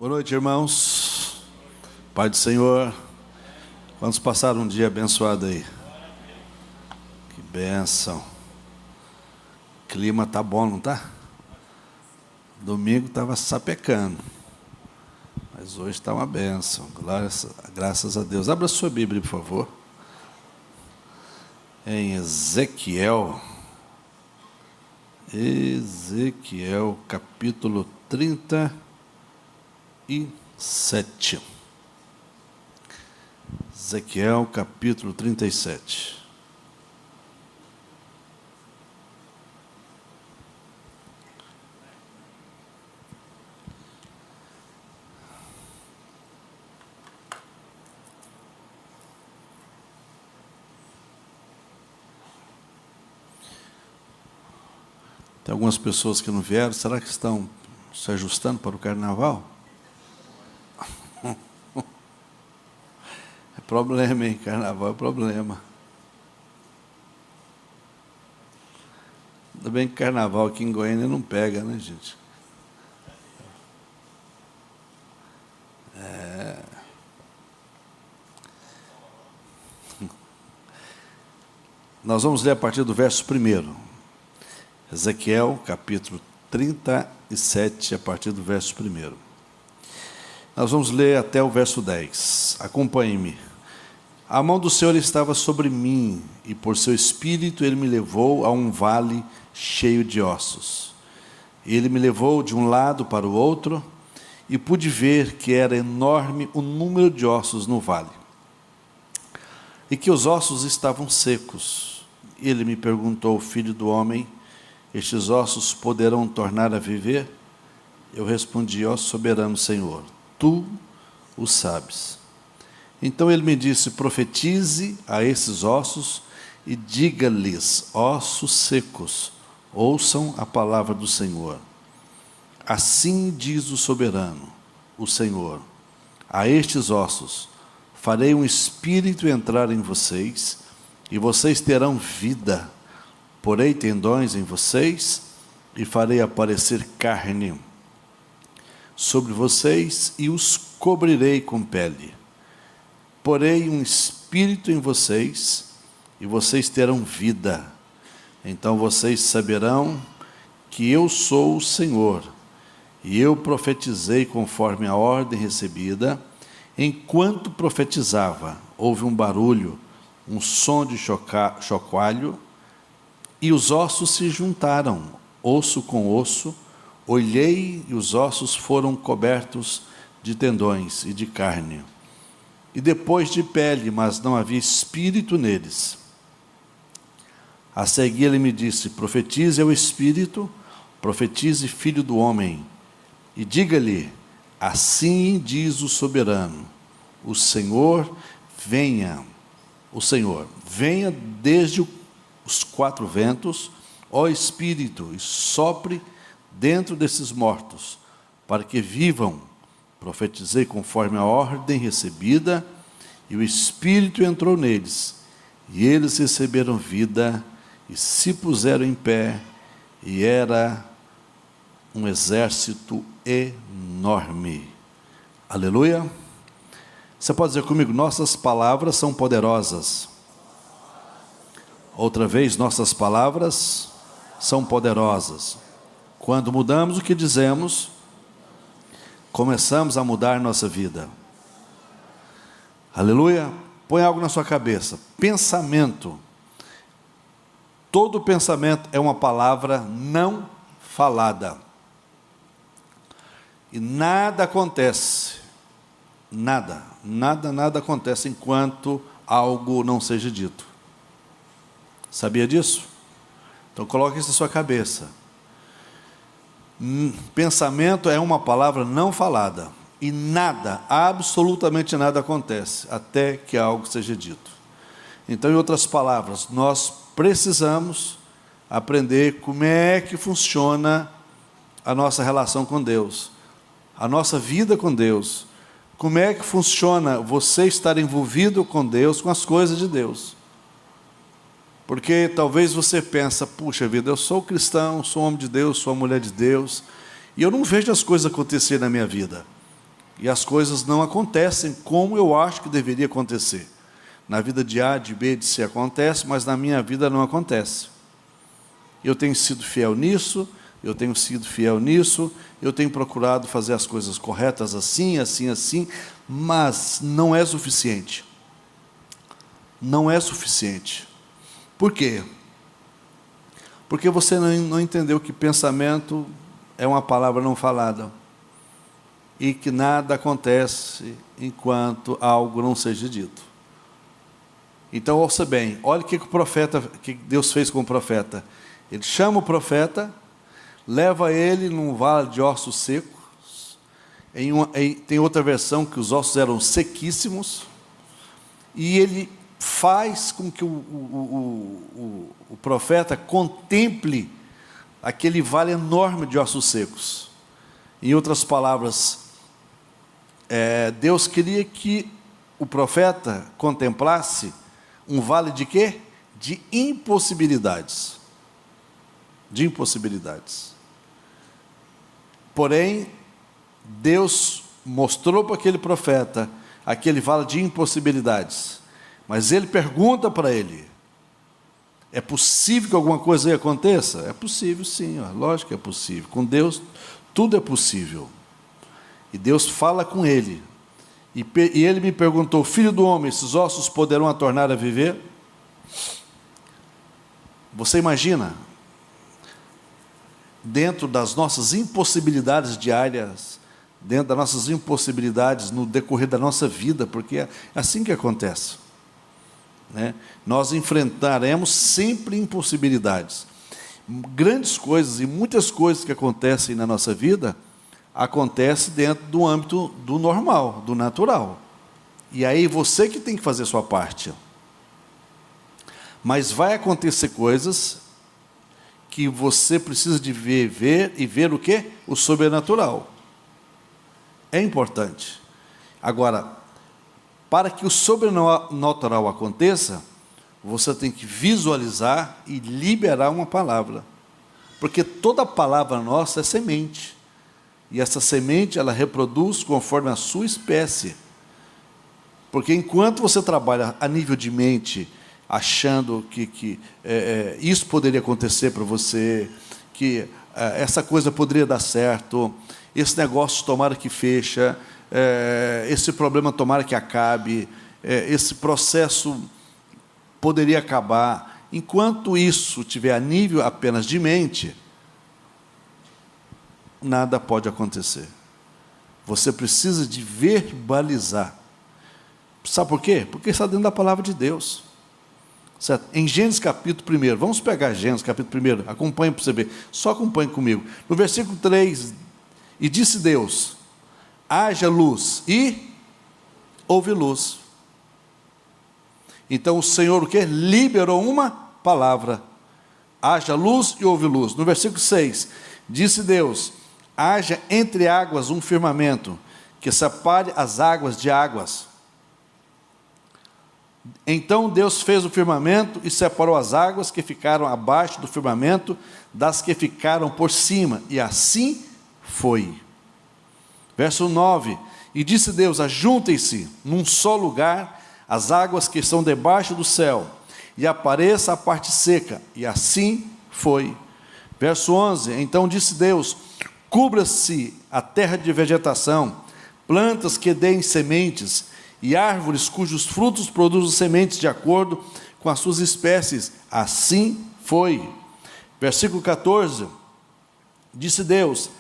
Boa noite, irmãos. Pai do Senhor. Quantos passaram um dia abençoado aí? Que bênção. O clima tá bom, não tá? Domingo estava sapecando, mas hoje está uma bênção. Graças a Deus. Abra sua Bíblia, por favor. Em Ezequiel, capítulo 37. Ezequiel, capítulo 37. Tem algumas pessoas que não vieram. Será que estão se ajustando para o carnaval? É problema, hein? Carnaval é problema. Ainda bem que carnaval aqui em Goiânia não pega, né, gente? Nós vamos ler a partir do verso 1. Ezequiel, capítulo 37, a partir do verso 1. Nós vamos ler até o verso 10. Acompanhe-me. A mão do Senhor estava sobre mim, e por seu espírito ele me levou a um vale cheio de ossos. Ele me levou de um lado para o outro, e pude ver que era enorme o número de ossos no vale, e que os ossos estavam secos. Ele me perguntou: filho do homem, estes ossos poderão tornar a viver? Eu respondi: ó soberano Senhor, tu o sabes. Então ele me disse: profetize a esses ossos e diga-lhes: ossos secos, ouçam a palavra do Senhor. Assim diz o soberano, o Senhor: a estes ossos farei um espírito entrar em vocês, e vocês terão vida. Porei tendões em vocês e farei aparecer carne sobre vocês e os cobrirei com pele. Porei um espírito em vocês e vocês terão vida. Então vocês saberão que eu sou o Senhor. E eu profetizei conforme a ordem recebida. Enquanto profetizava, houve um barulho, um som de chocalho, e os ossos se juntaram, osso com osso. Olhei, e os ossos foram cobertos de tendões e de carne, e depois de pele, mas não havia espírito neles. A seguir ele me disse: profetize ao espírito, profetize, filho do homem, e diga-lhe: assim diz o soberano, o Senhor venha desde os 4 ventos, ó Espírito, e sopre dentro desses mortos, para que vivam. Profetizei conforme a ordem recebida, e o Espírito entrou neles, e eles receberam vida, e se puseram em pé, e era um exército enorme. Aleluia. Você pode dizer comigo: nossas palavras são poderosas. Outra vez, nossas palavras são poderosas. Quando mudamos o que dizemos, começamos a mudar nossa vida. Aleluia. Põe algo na sua cabeça. Pensamento. Todo pensamento é uma palavra não falada. E nada acontece. Nada acontece enquanto algo não seja dito. Sabia disso? Então coloque isso na sua cabeça. Pensamento é uma palavra não falada. E nada, absolutamente nada acontece até que algo seja dito. Então, em outras palavras, nós precisamos aprender como é que funciona a nossa relação com Deus, a nossa vida com Deus. Como é que funciona você estar envolvido com Deus, com as coisas de Deus. Porque talvez você pensa: puxa vida, eu sou cristão, sou homem de Deus, sou mulher de Deus, e eu não vejo as coisas acontecerem na minha vida. E as coisas não acontecem como eu acho que deveria acontecer. Na vida de A, de B, de C acontece, mas na minha vida não acontece. Eu tenho sido fiel nisso, eu tenho sido fiel nisso, eu tenho procurado fazer as coisas corretas assim, assim, assim, mas não é suficiente. Não é suficiente. Por quê? Porque você não entendeu que pensamento é uma palavra não falada e que nada acontece enquanto algo não seja dito. Então, ouça bem, olha o que Deus fez com o profeta. Ele chama o profeta, leva ele num vale de ossos secos. Tem outra versão que os ossos eram sequíssimos, e ele faz com que o profeta contemple aquele vale enorme de ossos secos. Em outras palavras, Deus queria que o profeta contemplasse um vale de quê? De impossibilidades. De impossibilidades. Porém, Deus mostrou para aquele profeta aquele vale de impossibilidades. Mas ele pergunta para ele: é possível que alguma coisa aí aconteça? É possível, sim, lógico que é possível. Com Deus, tudo é possível. E Deus fala com ele. E ele me perguntou: filho do homem, esses ossos poderão a tornar a viver? Você imagina, dentro das nossas impossibilidades diárias, dentro das nossas impossibilidades no decorrer da nossa vida, porque é assim que acontece, né? Nós enfrentaremos sempre impossibilidades. Grandes coisas e muitas coisas que acontecem na nossa vida acontece dentro do âmbito do normal, do natural. E aí você que tem que fazer a sua parte. Mas vai acontecer coisas que você precisa de ver o quê? O sobrenatural. É importante. Agora, para que o sobrenatural aconteça, você tem que visualizar e liberar uma palavra. Porque toda palavra nossa é semente. E essa semente, ela reproduz conforme a sua espécie. Porque enquanto você trabalha a nível de mente, achando que isso poderia acontecer para você, que essa coisa poderia dar certo, esse negócio tomara que fecha, esse problema tomara que acabe, esse processo poderia acabar. Enquanto isso estiver a nível apenas de mente, nada pode acontecer. Você precisa de verbalizar. Sabe por quê? Porque está dentro da palavra de Deus. Certo? Em Gênesis capítulo 1, vamos pegar Gênesis capítulo 1, acompanhe para você ver, só acompanhe comigo. No versículo 3, e disse Deus: haja luz, e houve luz. Então o Senhor o quê? Liberou uma palavra: haja luz e houve luz. No versículo 6, disse Deus: haja entre águas um firmamento, que separe as águas de águas. Então Deus fez o firmamento e separou as águas que ficaram abaixo do firmamento das que ficaram por cima, e assim foi. Verso 9, e disse Deus: ajuntem-se num só lugar as águas que estão debaixo do céu, e apareça a parte seca, e assim foi. Verso 11, então disse Deus: cubra-se a terra de vegetação, plantas que deem sementes, e árvores cujos frutos produzam sementes de acordo com as suas espécies. Assim foi. Versículo 14, disse Deus: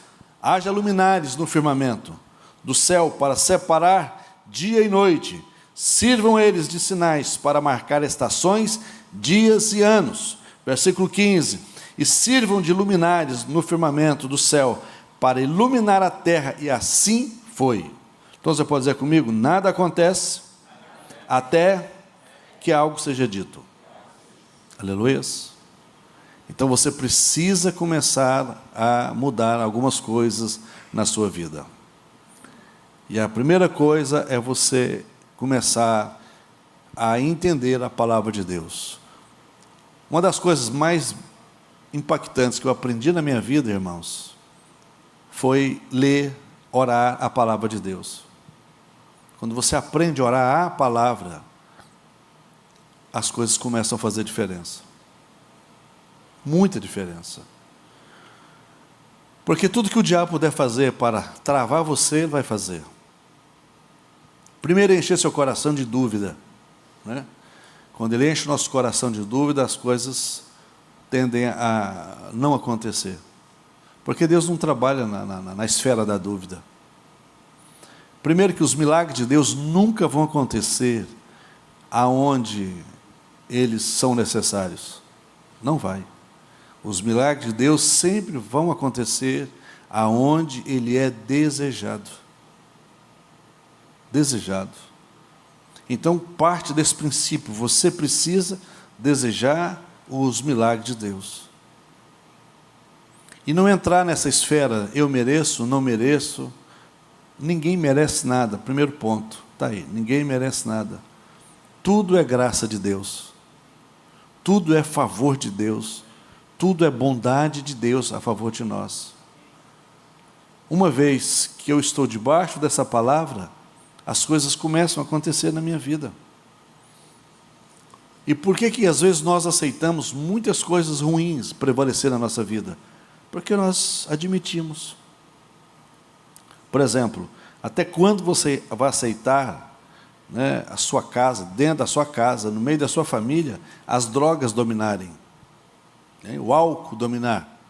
haja luminares no firmamento do céu para separar dia e noite, sirvam eles de sinais para marcar estações, dias e anos. Versículo 15, e sirvam de luminares no firmamento do céu para iluminar a terra, e assim foi. Então você pode dizer comigo: nada acontece até que algo seja dito. Aleluia. Então você precisa começar a mudar algumas coisas na sua vida. E a primeira coisa é você começar a entender a palavra de Deus. Uma das coisas mais impactantes que eu aprendi na minha vida, irmãos, foi ler orar a palavra de Deus. Quando você aprende a orar a palavra, as coisas começam a fazer diferença. Muita diferença. Porque tudo que o diabo puder fazer para travar você, ele vai fazer. Primeiro, encher seu coração de dúvida, né? Quando ele enche o nosso coração de dúvida, as coisas tendem a não acontecer. Porque Deus não trabalha na esfera da dúvida. Primeiro, que os milagres de Deus nunca vão acontecer aonde eles são necessários. Não vai. Os milagres de Deus sempre vão acontecer aonde Ele é desejado. Desejado. Então, parte desse princípio, você precisa desejar os milagres de Deus. E não entrar nessa esfera, eu mereço, não mereço. Ninguém merece nada, primeiro ponto, está aí, ninguém merece nada. Tudo é graça de Deus. Tudo é favor de Deus. Tudo é bondade de Deus a favor de nós. Uma vez que eu estou debaixo dessa palavra, as coisas começam a acontecer na minha vida. E por que às vezes nós aceitamos muitas coisas ruins prevalecer na nossa vida? Porque nós admitimos. Por exemplo, até quando você vai aceitar, né, a sua casa, dentro da sua casa, no meio da sua família, as drogas dominarem, né, o álcool dominar,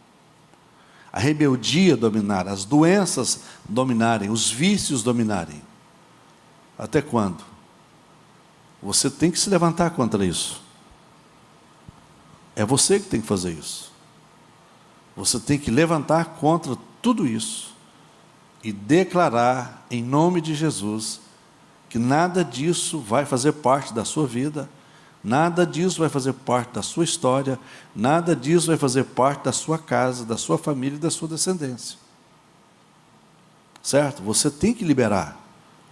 a rebeldia dominar, as doenças dominarem, os vícios dominarem? Até quando? Você tem que se levantar contra isso. É você que tem que fazer isso. Você tem que levantar contra tudo isso e declarar em nome de Jesus que nada disso vai fazer parte da sua vida, nada disso vai fazer parte da sua história, nada disso vai fazer parte da sua casa, da sua família e da sua descendência. Certo? Você tem que liberar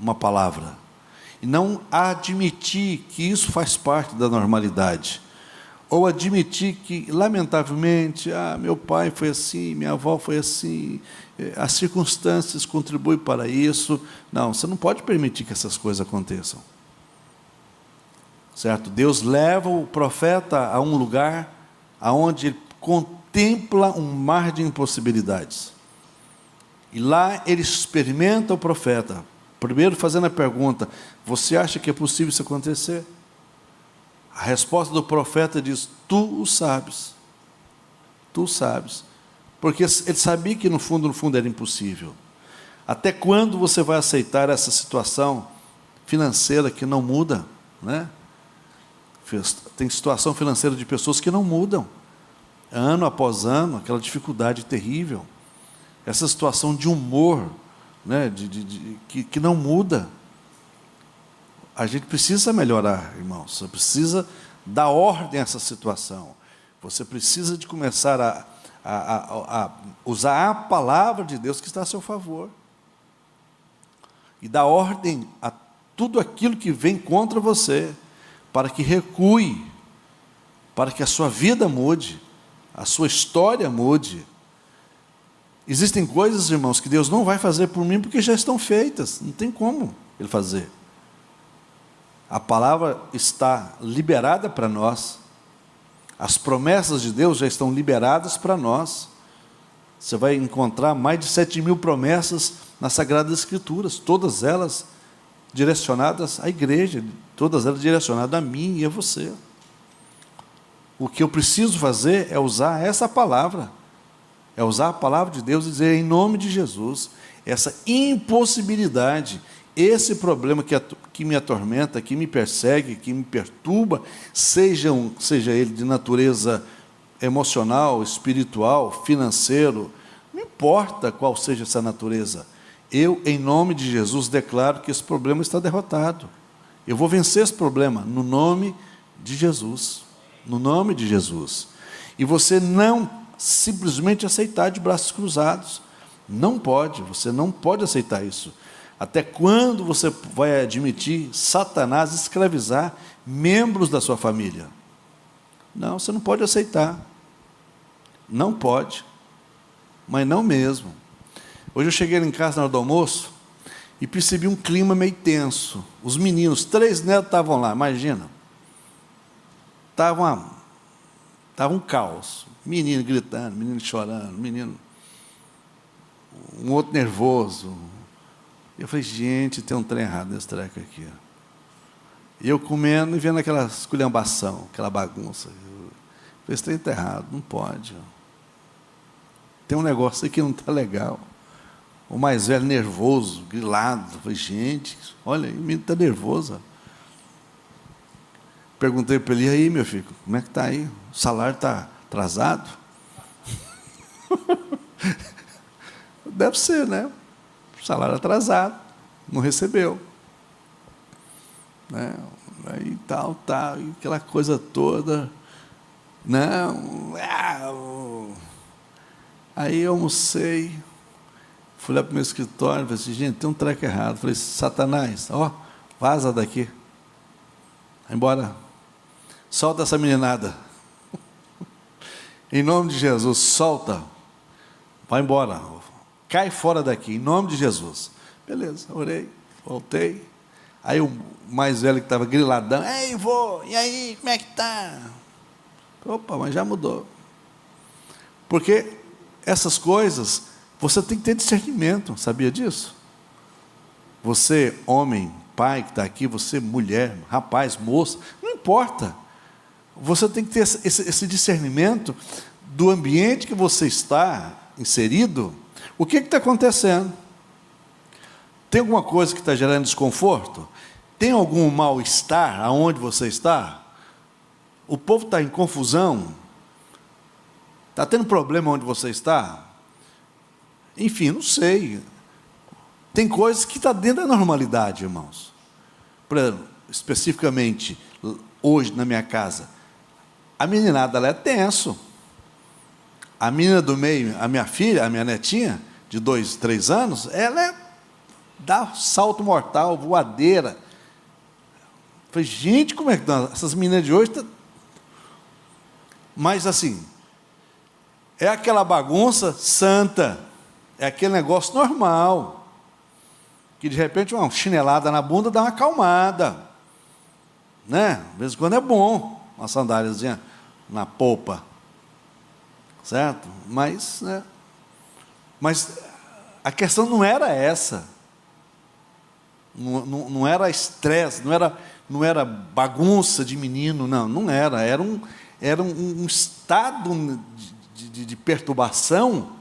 uma palavra e não admitir que isso faz parte da normalidade, ou admitir que, lamentavelmente, meu pai foi assim, minha avó foi assim, as circunstâncias contribuem para isso. Não, você não pode permitir que essas coisas aconteçam. Certo? Deus leva o profeta a um lugar onde ele contempla um mar de impossibilidades. E lá ele experimenta o profeta, primeiro fazendo a pergunta: você acha que é possível isso acontecer? A resposta do profeta diz: tu o sabes. Tu o sabes. Porque ele sabia que no fundo era impossível. Até quando você vai aceitar essa situação financeira que não muda, né? Tem situação financeira de pessoas que não mudam, ano após ano, aquela dificuldade terrível. Essa situação de humor, né? Que não muda. A gente precisa melhorar, irmãos. Você precisa dar ordem a essa situação. Você precisa de começar a usar a palavra de Deus que está a seu favor. E dar ordem a tudo aquilo que vem contra você, para que recue, para que a sua vida mude, a sua história mude. Existem coisas, irmãos, que Deus não vai fazer por mim, porque já estão feitas. Não tem como Ele fazer. A palavra está liberada para nós. As promessas de Deus já estão liberadas para nós. Você vai encontrar mais de 7.000 promessas nas Sagradas Escrituras, todas elas direcionadas à igreja, todas elas direcionadas a mim e a você. O que eu preciso fazer é usar essa palavra, é usar a palavra de Deus e dizer em nome de Jesus, essa impossibilidade, esse problema que me atormenta, que me persegue, que me perturba, seja ele de natureza emocional, espiritual, financeiro, não importa qual seja essa natureza, eu, em nome de Jesus, declaro que esse problema está derrotado. Eu vou vencer esse problema no nome de Jesus. No nome de Jesus. E você não simplesmente aceitar de braços cruzados. Não pode, você não pode aceitar isso. Até quando você vai admitir Satanás escravizar membros da sua família? Não, você não pode aceitar. Não pode. Mas não mesmo. Hoje eu cheguei em casa na hora do almoço e percebi um clima meio tenso. Os meninos, 3 netos estavam lá, imagina. Estava um caos. Menino gritando, menino chorando, menino... Um outro nervoso. Eu falei, gente, tem um trem errado nesse treco aqui. E eu comendo e vendo aquela esculhambação, aquela bagunça. Eu falei, esse trem está errado, não pode. Tem um negócio aqui que não está legal. O mais velho nervoso, grilado. Eu falei, gente, olha aí, o menino está nervoso. Perguntei para ele, e aí, meu filho, como é que está aí? O salário está atrasado? Deve ser, né? Salário atrasado, não recebeu. Né? Aí tal, e aquela coisa toda. Não. Aí eu almocei, fui lá para o meu escritório, falei assim, gente, tem um treco errado. Falei, Satanás, vaza daqui. Vai embora. Solta essa meninada. Em nome de Jesus, solta. Vai embora. Cai fora daqui, em nome de Jesus. Beleza, orei, voltei. Aí o mais velho que estava griladão, ei, vô, e aí, como é que está? Opa, mas já mudou. Porque essas coisas, você tem que ter discernimento, sabia disso? Você, homem, pai que está aqui, você, mulher, rapaz, moça, não importa. Você tem que ter esse discernimento do ambiente que você está inserido. O que está acontecendo? Tem alguma coisa que está gerando desconforto? Tem algum mal-estar aonde você está? O povo está em confusão? Está tendo problema onde você está? Enfim, não sei. Tem coisas que estão dentro da normalidade, irmãos. Por exemplo, especificamente, hoje na minha casa, a meninada ela é tenso. A menina do meio, a minha filha, a minha netinha, de 2, 3 anos, ela dá salto mortal, voadeira. Falei, gente, como é que estão? Essas meninas de hoje... Mas assim, é aquela bagunça santa, é aquele negócio normal, que de repente uma chinelada na bunda dá uma acalmada, né? De vez em quando é bom, uma sandáliazinha na polpa, certo? Mas, né? Mas a questão não era essa, não era estresse, não era bagunça de menino, não era, era um estado de perturbação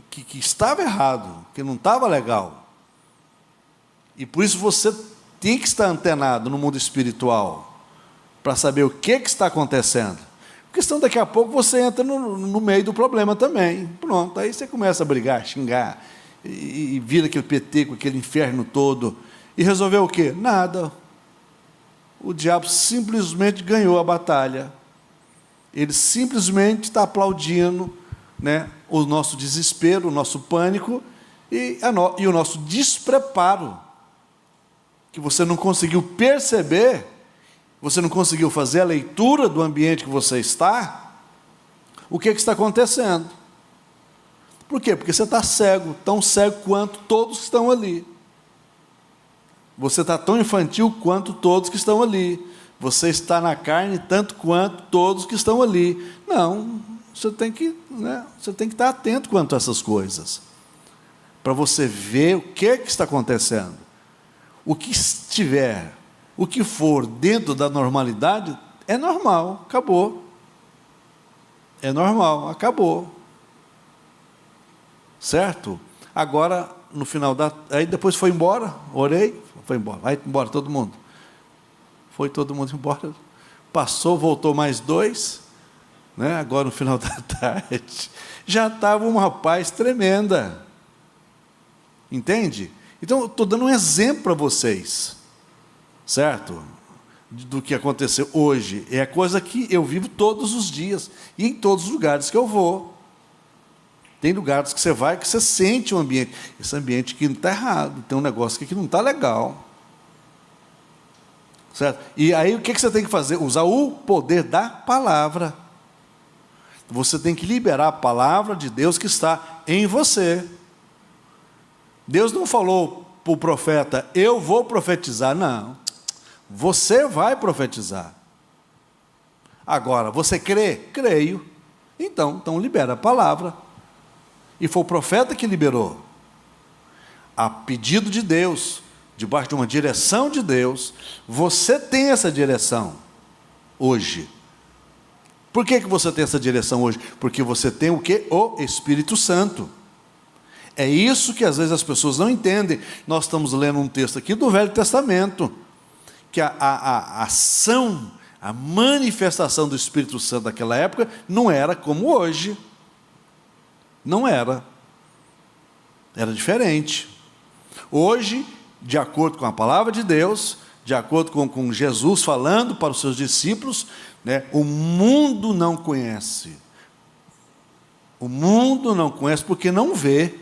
que estava errado, que não estava legal. E por isso você tem que estar antenado no mundo espiritual, para saber o que está acontecendo. Porque senão daqui a pouco você entra no meio do problema também. Pronto, aí você começa a brigar, xingar, e vira aquele peteco, aquele inferno todo. E resolveu o quê? Nada. O diabo simplesmente ganhou a batalha. Ele simplesmente está aplaudindo, né, o nosso desespero, o nosso pânico e o nosso despreparo, que você não conseguiu perceber, você não conseguiu fazer a leitura do ambiente que você está. O que está acontecendo? Por quê? Porque você está cego, tão cego quanto todos que estão ali. Você está tão infantil quanto todos que estão ali. Você está na carne tanto quanto todos que estão ali. Não, você tem que estar atento quanto a essas coisas, para você ver o que está acontecendo. O que estiver, o que for dentro da normalidade, é normal, acabou. É normal, acabou. Certo? Agora, no final aí depois foi embora, orei, foi embora, vai embora todo mundo. Foi todo mundo embora. Passou, voltou mais 2, né? Agora no final da tarde, já estava uma paz tremenda. Entende? Então, eu estou dando um exemplo para vocês, certo? Do que aconteceu hoje. É a coisa que eu vivo todos os dias, e em todos os lugares que eu vou. Tem lugares que você vai, que você sente o ambiente. Esse ambiente aqui não está errado, tem um negócio aqui que não está legal. Certo? E aí o que você tem que fazer? Usar o poder da palavra. Você tem que liberar a palavra de Deus que está em você. Deus não falou para o profeta, eu vou profetizar. Não, você vai profetizar. Agora, você crê? Creio. Então libera a palavra. E foi o profeta que liberou. A pedido de Deus, debaixo de uma direção de Deus, você tem essa direção hoje. Por que você tem essa direção hoje? Porque você tem o quê? O Espírito Santo. É isso que às vezes as pessoas não entendem. Nós estamos lendo um texto aqui do Velho Testamento, que a ação, a manifestação do Espírito Santo naquela época não era como hoje. Não era. Era diferente. Hoje, de acordo com a palavra de Deus, de acordo com Jesus falando para os seus discípulos, né, o mundo não conhece. O mundo não conhece porque não vê.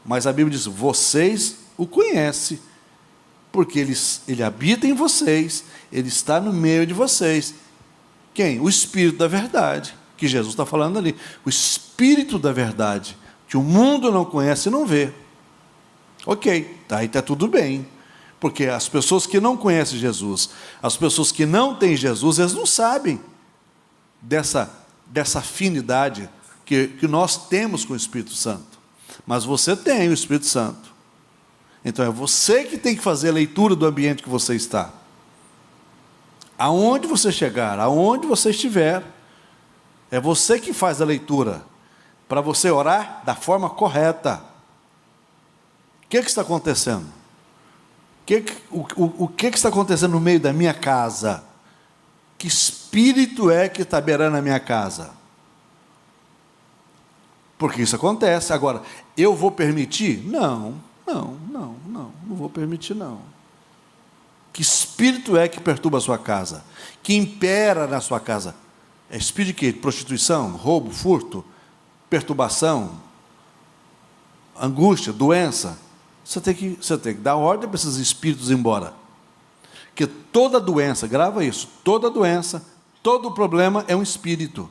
Mas a Bíblia diz, vocês o conhecem, porque ele habita em vocês, ele está no meio de vocês. Quem? O Espírito da verdade, que Jesus está falando ali. O Espírito da verdade, que o mundo não conhece e não vê. Ok, aí está tudo bem. Porque as pessoas que não conhecem Jesus, as pessoas que não têm Jesus, eles não sabem dessa afinidade que nós temos com o Espírito Santo. Mas você tem o Espírito Santo. Então é você que tem que fazer a leitura do ambiente que você está. Aonde você chegar, aonde você estiver, é você que faz a leitura, para você orar da forma correta. O que está acontecendo? O que está acontecendo no meio da minha casa? Que espírito é que está beirando a minha casa? Porque isso acontece. Agora, eu vou permitir? Não vou permitir não. Que espírito é que perturba a sua casa? Que impera na sua casa? É espírito de quê? Prostituição, roubo, furto, perturbação, angústia, doença. Você tem que dar ordem para esses espíritos ir embora. Porque toda doença, grava isso, toda doença, todo problema é um espírito.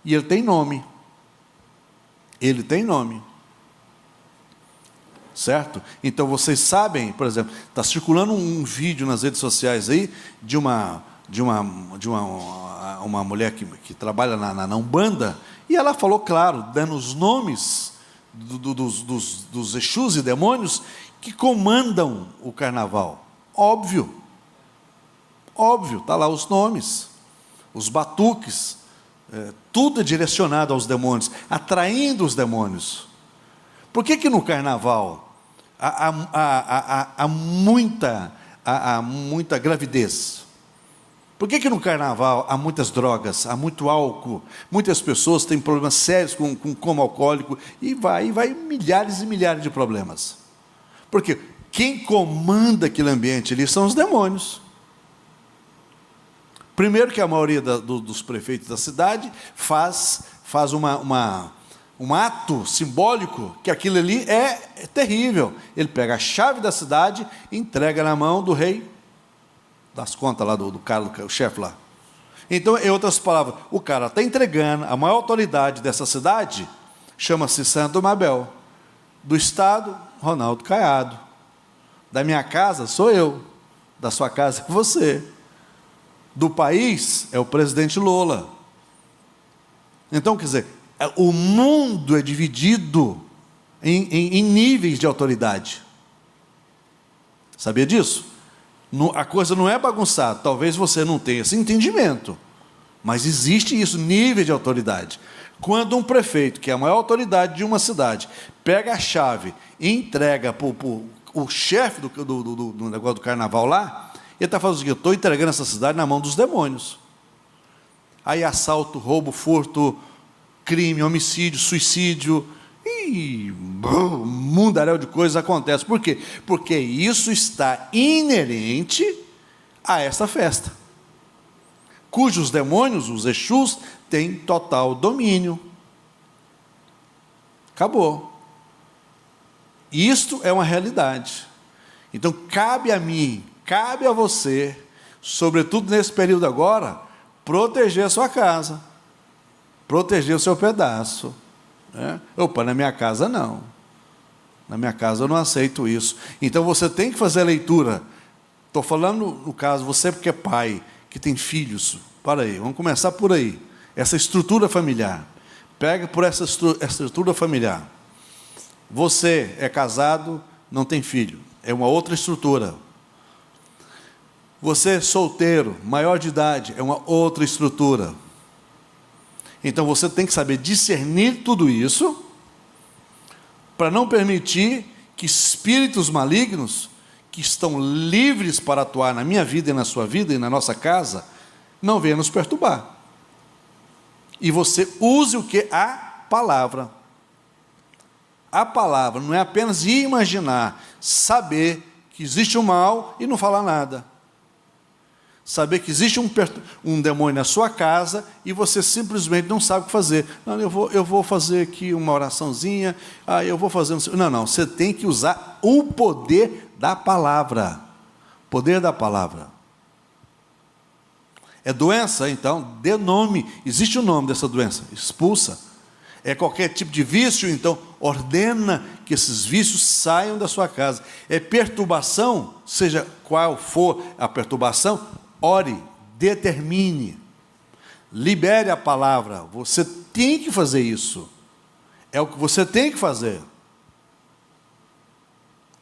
E ele tem nome. Ele tem nome. Certo? Então vocês sabem, por exemplo, está circulando um vídeo nas redes sociais aí de uma mulher que trabalha na Umbanda, e ela falou, claro, dando os nomes dos Exus e demônios que comandam o carnaval. Óbvio, está lá os nomes, os batuques, tudo é direcionado aos demônios, atraindo os demônios. Por que no carnaval há muita gravidez? Por que no carnaval há muitas drogas, há muito álcool? Muitas pessoas têm problemas sérios com coma alcoólico, e vai milhares e milhares de problemas. Porque quem comanda aquele ambiente ali são os demônios. Primeiro que a maioria dos prefeitos da cidade faz um ato simbólico, que aquilo ali é terrível. Ele pega a chave da cidade e entrega na mão do rei, das contas lá do cara, o chefe lá. Então, em outras palavras, o cara está entregando, a maior autoridade dessa cidade chama-se Santo Mabel. Do estado, Ronaldo Caiado. Da minha casa, sou eu. Da sua casa, é você. Do país, é o presidente Lula. Então, quer dizer, o mundo é dividido em níveis de autoridade. Sabia disso? A coisa não é bagunçada. Talvez você não tenha esse entendimento, mas existe isso, nível de autoridade. Quando um prefeito, que é a maior autoridade de uma cidade, pega a chave e entrega para o chefe do negócio do carnaval lá, ele está falando o seguinte: eu estou entregando essa cidade na mão dos demônios. Aí assalto, roubo, furto, crime, homicídio, suicídio, e um mundaréu de coisas acontece. Por quê? Porque isso está inerente a essa festa, cujos demônios, os Exus, têm total domínio. Acabou. Isto é uma realidade. Então cabe a mim, cabe a você, sobretudo nesse período agora, proteger a sua casa, proteger o seu pedaço. Opa, na minha casa não. Na minha casa eu não aceito isso. Então você tem que fazer a leitura. Estou falando, no caso, você porque é pai, que tem filhos. Para aí, vamos começar por aí. Essa estrutura familiar. Pega por essa estrutura familiar. Você é casado, não tem filho. É uma outra estrutura. Você é solteiro, maior de idade, é uma outra estrutura. Então você tem que saber discernir tudo isso, para não permitir que espíritos malignos, que estão livres para atuar na minha vida e na sua vida e na nossa casa, não venham nos perturbar. E você use o que? A palavra. A palavra não é apenas imaginar, saber que existe um mal e não falar nada. Saber que existe um demônio na sua casa e você simplesmente não sabe o que fazer. Não, eu vou fazer aqui uma oraçãozinha, eu vou fazer... Não, você tem que usar o poder da palavra. Poder da palavra. É doença? Então, dê nome. Existe o nome dessa doença. Expulsa. É qualquer tipo de vício? Então, ordena que esses vícios saiam da sua casa. É perturbação? Seja qual for a perturbação, ore, determine, libere a palavra. Você tem que fazer isso. É o que você tem que fazer.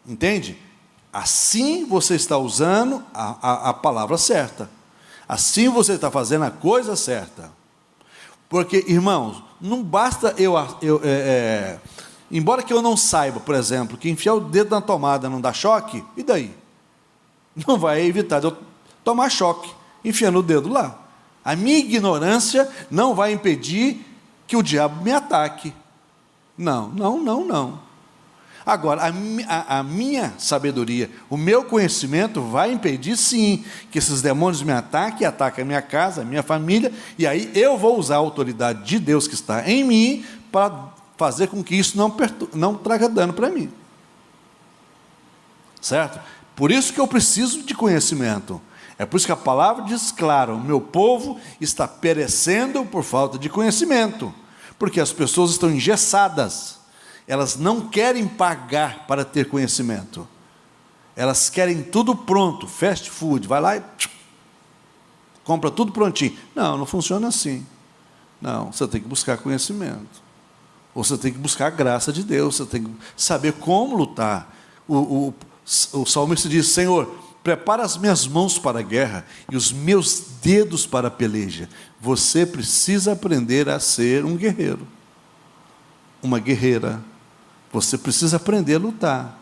Entende? Assim você está usando a palavra certa. Assim você está fazendo a coisa certa. Porque, irmãos, não basta embora que eu não saiba, por exemplo, que enfiar o dedo na tomada não dá choque, e daí? Não vai evitar de eu tomar choque, enfiando o dedo lá. A minha ignorância não vai impedir que o diabo me ataque. Não. Agora, a minha sabedoria, o meu conhecimento vai impedir, sim, que esses demônios me ataquem a minha casa, a minha família, e aí eu vou usar a autoridade de Deus que está em mim para fazer com que isso não traga dano para mim. Certo? Por isso que eu preciso de conhecimento. É por isso que a palavra diz claro: o meu povo está perecendo por falta de conhecimento, porque as pessoas estão engessadas, elas não querem pagar para ter conhecimento, elas querem tudo pronto, fast food, vai lá e compra tudo prontinho. Não funciona assim. Não, você tem que buscar conhecimento, você tem que buscar a graça de Deus, você tem que saber como lutar. O salmista diz: Senhor, prepara as minhas mãos para a guerra e os meus dedos para a peleja. Você precisa aprender a ser um guerreiro, uma guerreira. Você precisa aprender a lutar.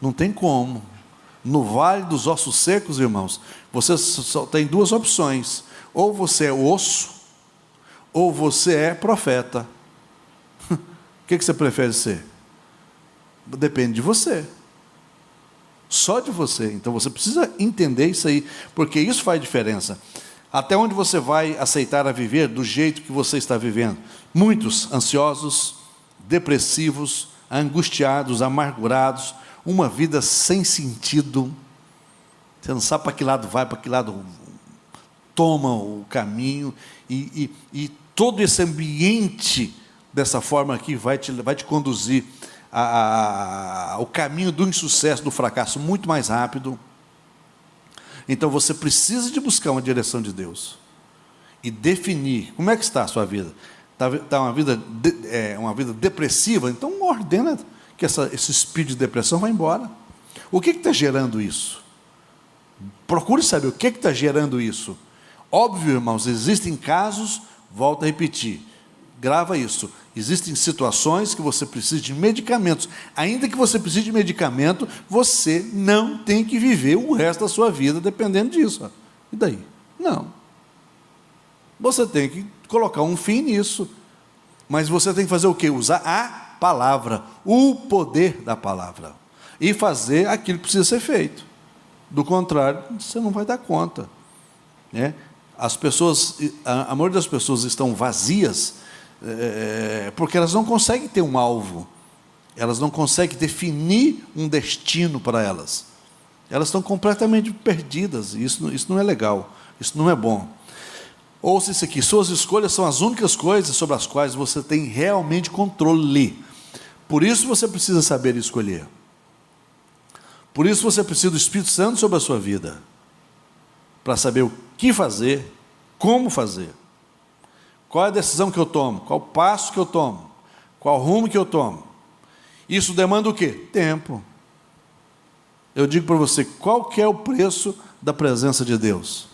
Não tem como. No vale dos ossos secos, irmãos, você só tem duas opções: ou você é osso, ou você é profeta. O que você prefere ser? Depende de você. Só de você. Então você precisa entender isso aí, porque isso faz diferença. Até onde você vai aceitar a viver do jeito que você está vivendo? Muitos ansiosos, depressivos, angustiados, amargurados, uma vida sem sentido. Você não sabe para que lado vai, para que lado toma o caminho, e todo esse ambiente dessa forma aqui vai te conduzir ao caminho do insucesso, do fracasso, muito mais rápido. Então você precisa de buscar uma direção de Deus e definir como é que está a sua vida. Está uma vida depressiva? Então ordena que esse espírito de depressão vá embora. O que está gerando isso? Procure saber o que está gerando isso. Óbvio, irmãos, existem casos, volto a repetir, grava isso, existem situações que você precisa de medicamentos. Ainda que você precise de medicamento, você não tem que viver o resto da sua vida dependendo disso. E daí? Não. Você tem que colocar um fim nisso. Mas você tem que fazer o quê? Usar a palavra, o poder da palavra, e fazer aquilo que precisa ser feito. Do contrário, você não vai dar conta, né? As pessoas, a maioria das pessoas estão vazias, porque elas não conseguem ter um alvo, elas não conseguem definir um destino para elas. Elas estão completamente perdidas, e isso não é legal, isso não é bom. Ouça isso aqui: suas escolhas são as únicas coisas sobre as quais você tem realmente controle. Por isso você precisa saber escolher. Por isso você precisa do Espírito Santo sobre a sua vida, para saber o que fazer, como fazer, qual é a decisão que eu tomo, qual o passo que eu tomo, qual o rumo que eu tomo. Isso demanda o quê? Tempo. Eu digo para você, qual que é o preço da presença de Deus?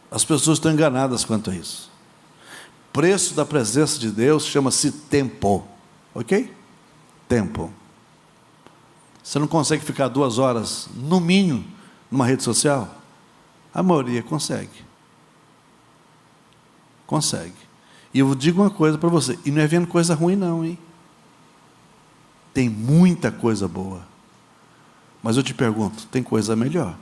As pessoas estão enganadas quanto a isso. O preço da presença de Deus chama-se tempo, ok? Tempo. Você não consegue ficar 2 horas, no mínimo, numa rede social? A maioria consegue. Consegue. E eu digo uma coisa para você, e não é vendo coisa ruim não, hein? Tem muita coisa boa. Mas eu te pergunto, tem coisa melhor?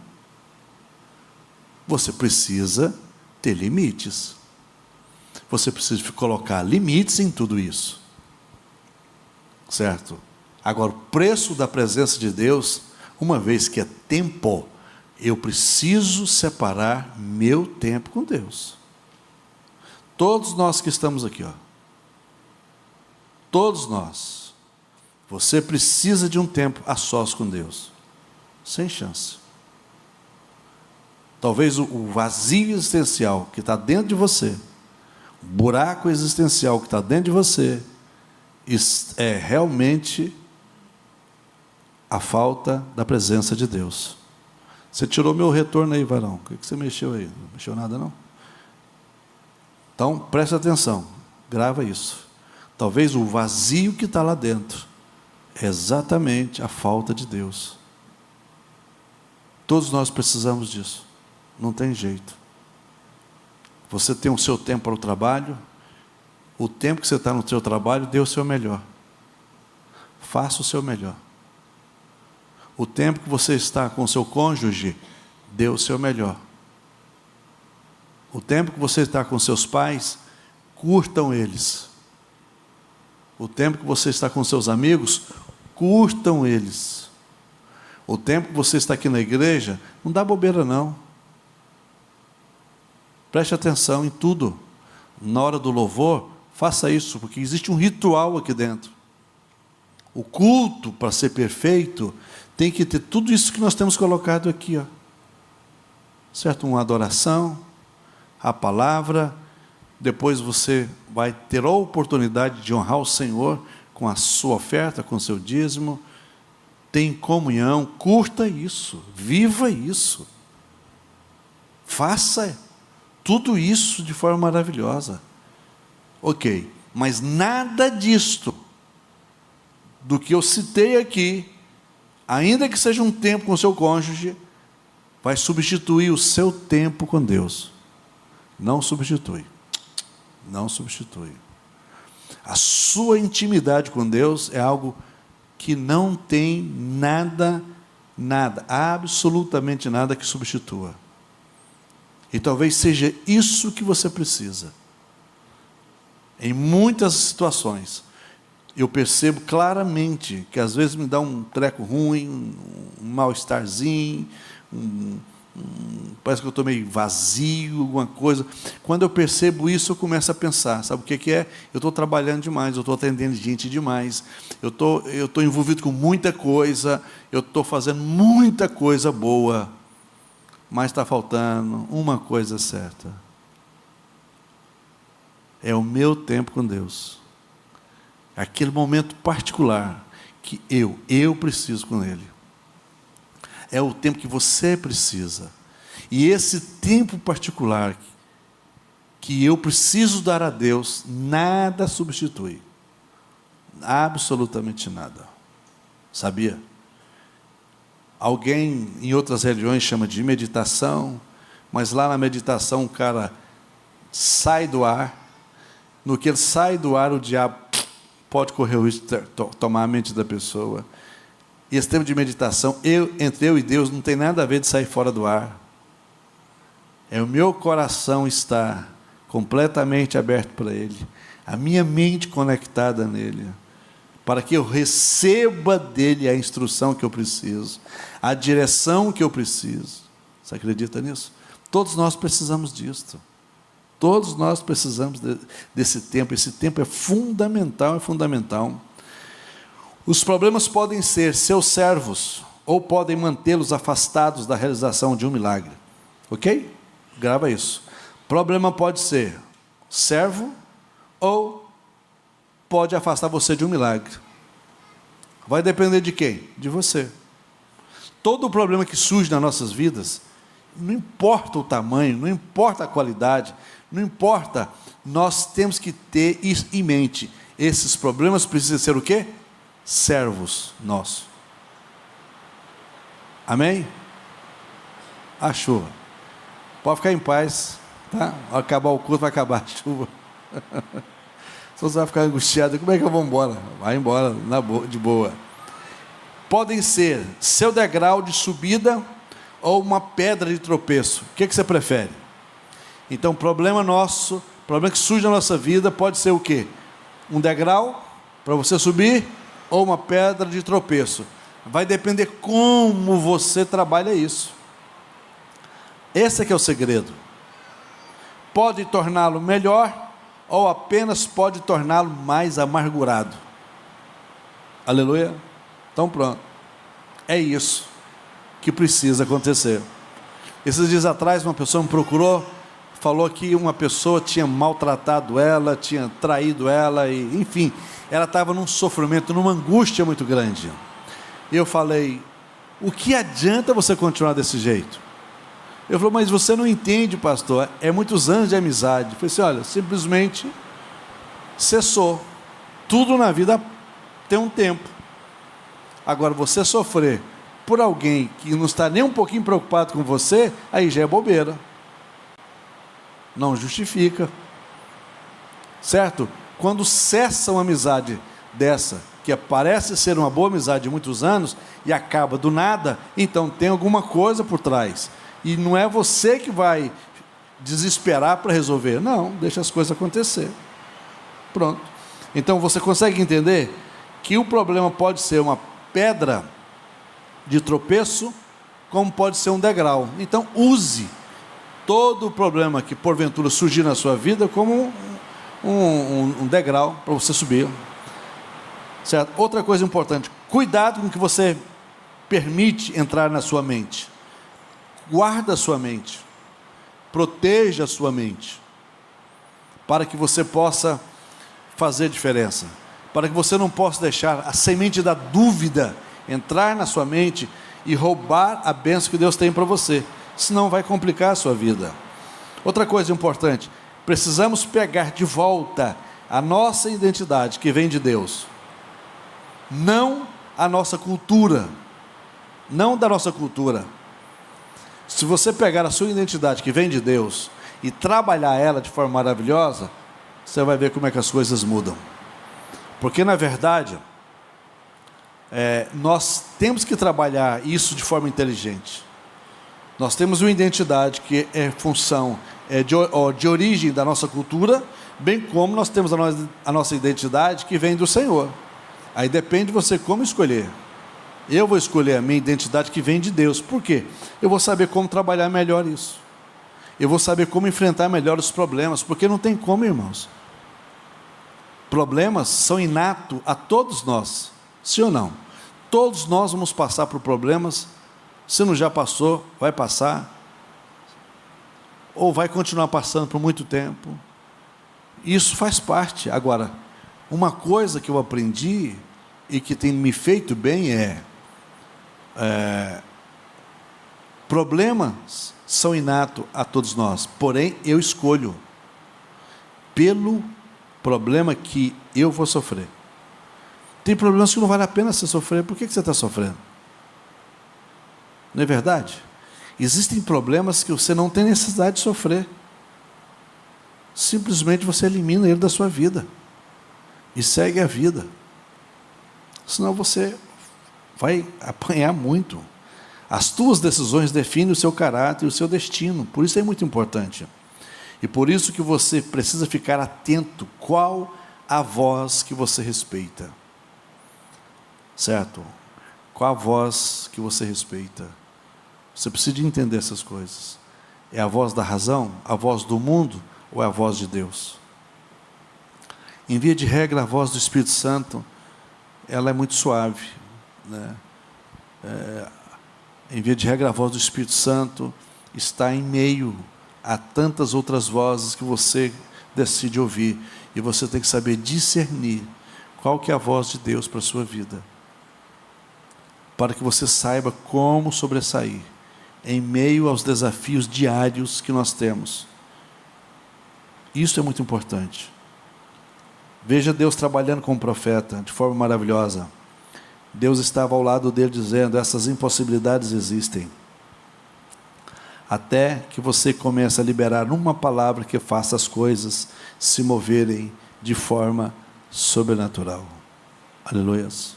Você precisa ter limites. Você precisa colocar limites em tudo isso. Certo? Agora, o preço da presença de Deus, uma vez que é tempo, eu preciso separar meu tempo com Deus. Todos nós que estamos aqui, ó. Todos nós. Você precisa de um tempo a sós com Deus. Sem chance. Talvez o vazio existencial que está dentro de você, o buraco existencial que está dentro de você, é realmente a falta da presença de Deus. Você tirou meu retorno aí, varão. O que você mexeu aí? Não mexeu nada, não? Então, preste atenção. Grava isso. Talvez o vazio que está lá dentro é exatamente a falta de Deus. Todos nós precisamos disso. Não tem jeito. Você tem o seu tempo para o trabalho. O tempo que você está no seu trabalho, dê o seu melhor. Faça o seu melhor. O tempo que você está com o seu cônjuge, dê o seu melhor. O tempo que você está com seus pais, curtam eles. O tempo que você está com seus amigos, curtam eles. O tempo que você está aqui na igreja, não dá bobeira não. Preste atenção em tudo. Na hora do louvor, faça isso, porque existe um ritual aqui dentro. O culto, para ser perfeito, tem que ter tudo isso que nós temos colocado aqui, ó. Certo? Uma adoração, a palavra, depois você vai ter a oportunidade de honrar o Senhor com a sua oferta, com o seu dízimo, tem comunhão, curta isso, viva isso, faça tudo isso de forma maravilhosa. Ok, mas nada disto, do que eu citei aqui, ainda que seja um tempo com o seu cônjuge, vai substituir o seu tempo com Deus. Não substitui. Não substitui. A sua intimidade com Deus é algo que não tem nada, absolutamente nada que substitua. E talvez seja isso que você precisa. Em muitas situações, eu percebo claramente que às vezes me dá um treco ruim, um mal-estarzinho, parece que eu estou meio vazio, alguma coisa. Quando eu percebo isso, eu começo a pensar, sabe o que é? Eu estou trabalhando demais, eu estou atendendo gente demais, eu estou envolvido com muita coisa, eu estou fazendo muita coisa boa, mas está faltando uma coisa certa. É o meu tempo com Deus. Aquele momento particular que eu preciso com Ele. É o tempo que você precisa. E esse tempo particular que eu preciso dar a Deus, nada substitui. Absolutamente nada. Sabia? Alguém em outras religiões chama de meditação, mas lá na meditação o cara sai do ar. No que ele sai do ar, o diabo pode correr o risco de tomar a mente da pessoa. E esse tempo de meditação, entre eu e Deus, não tem nada a ver de sair fora do ar. É o meu coração estar completamente aberto para Ele, a minha mente conectada nele, para que eu receba dEle a instrução que eu preciso, a direção que eu preciso. Você acredita nisso? Todos nós precisamos disso. Todos nós precisamos desse tempo. Esse tempo é fundamental, Os problemas podem ser seus servos ou podem mantê-los afastados da realização de um milagre. Ok? Grava isso. Problema pode ser servo ou pode afastar você de um milagre. Vai depender de quem? De você. Todo o problema que surge nas nossas vidas, não importa o tamanho, não importa a qualidade, não importa, nós temos que ter isso em mente. Esses problemas precisam ser o quê? Servos nossos. Amém? A chuva. Pode ficar em paz, tá? Ao acabar o culto, vai acabar a chuva. Se você vai ficar angustiado, como é que eu vou embora? Vai embora, de boa. Podem ser seu degrau de subida ou uma pedra de tropeço. O que você prefere? Então, problema nosso, problema que surge na nossa vida, pode ser o quê? Um degrau para você subir ou uma pedra de tropeço. Vai depender como você trabalha isso. Esse é que é o segredo. Pode torná-lo melhor ou apenas pode torná-lo mais amargurado. Aleluia. Então pronto. É isso que precisa acontecer. Esses dias atrás uma pessoa me procurou, falou que uma pessoa tinha maltratado ela, tinha traído ela, e, enfim, ela estava num sofrimento, numa angústia muito grande. E eu falei, o que adianta você continuar desse jeito? Eu falei, mas você não entende, pastor, é muitos anos de amizade. Eu falei assim, olha, simplesmente cessou. Tudo na vida tem um tempo. Agora, você sofrer por alguém que não está nem um pouquinho preocupado com você, aí já é bobeira. Não justifica. Certo? Quando cessa uma amizade dessa, que parece ser uma boa amizade de muitos anos, e acaba do nada, então tem alguma coisa por trás. E não é você que vai desesperar para resolver. Não, deixa as coisas acontecer. Pronto. Então você consegue entender que o problema pode ser uma pedra de tropeço, como pode ser um degrau. Então use todo o problema que porventura surgir na sua vida como um degrau para você subir. Certo? Outra coisa importante, cuidado com o que você permite entrar na sua mente. Guarda a sua mente, proteja a sua mente, para que você possa fazer diferença, para que você não possa deixar a semente da dúvida entrar na sua mente e roubar a bênção que Deus tem para você, senão vai complicar a sua vida. Outra coisa importante, precisamos pegar de volta a nossa identidade que vem de Deus, não a nossa cultura, não da nossa cultura. Se você pegar a sua identidade que vem de Deus e trabalhar ela de forma maravilhosa, você vai ver como é que as coisas mudam. Porque na verdade, nós temos que trabalhar isso de forma inteligente. Nós temos uma identidade que é função de origem da nossa cultura, bem como nós temos a nossa identidade que vem do Senhor. Aí depende de você como escolher. Eu vou escolher a minha identidade que vem de Deus. Por quê? Eu vou saber como trabalhar melhor isso. Eu vou saber como enfrentar melhor os problemas, porque não tem como, irmãos. Problemas são inatos a todos nós, sim ou não? Todos nós vamos passar por problemas. Se não já passou, vai passar, ou vai continuar passando por muito tempo. Isso faz parte. Agora, uma coisa que eu aprendi e que tem me feito bem problemas são inatos a todos nós, porém eu escolho pelo problema que eu vou sofrer. Tem problemas que não vale a pena você sofrer. Por que você está sofrendo? Não é verdade? Existem problemas que você não tem necessidade de sofrer. Simplesmente você elimina ele da sua vida e segue a vida. Senão você vai apanhar muito. As tuas decisões definem o seu caráter e o seu destino. Por isso é muito importante. E por isso que você precisa ficar atento qual a voz que você respeita. Certo? Qual a voz que você respeita? Você precisa entender essas coisas. É a voz da razão, a voz do mundo ou é a voz de Deus? Em via de regra, a voz do Espírito Santo ela é muito suave, né? Em via de regra, a voz do Espírito Santo está em meio a tantas outras vozes que você decide ouvir, e você tem que saber discernir qual que é a voz de Deus para a sua vida, para que você saiba como sobressair em meio aos desafios diários que nós temos. Isso é muito importante. Veja Deus trabalhando com o profeta de forma maravilhosa. Deus estava ao lado dele dizendo: essas impossibilidades existem, até que você comece a liberar uma palavra que faça as coisas se moverem de forma sobrenatural. Aleluias.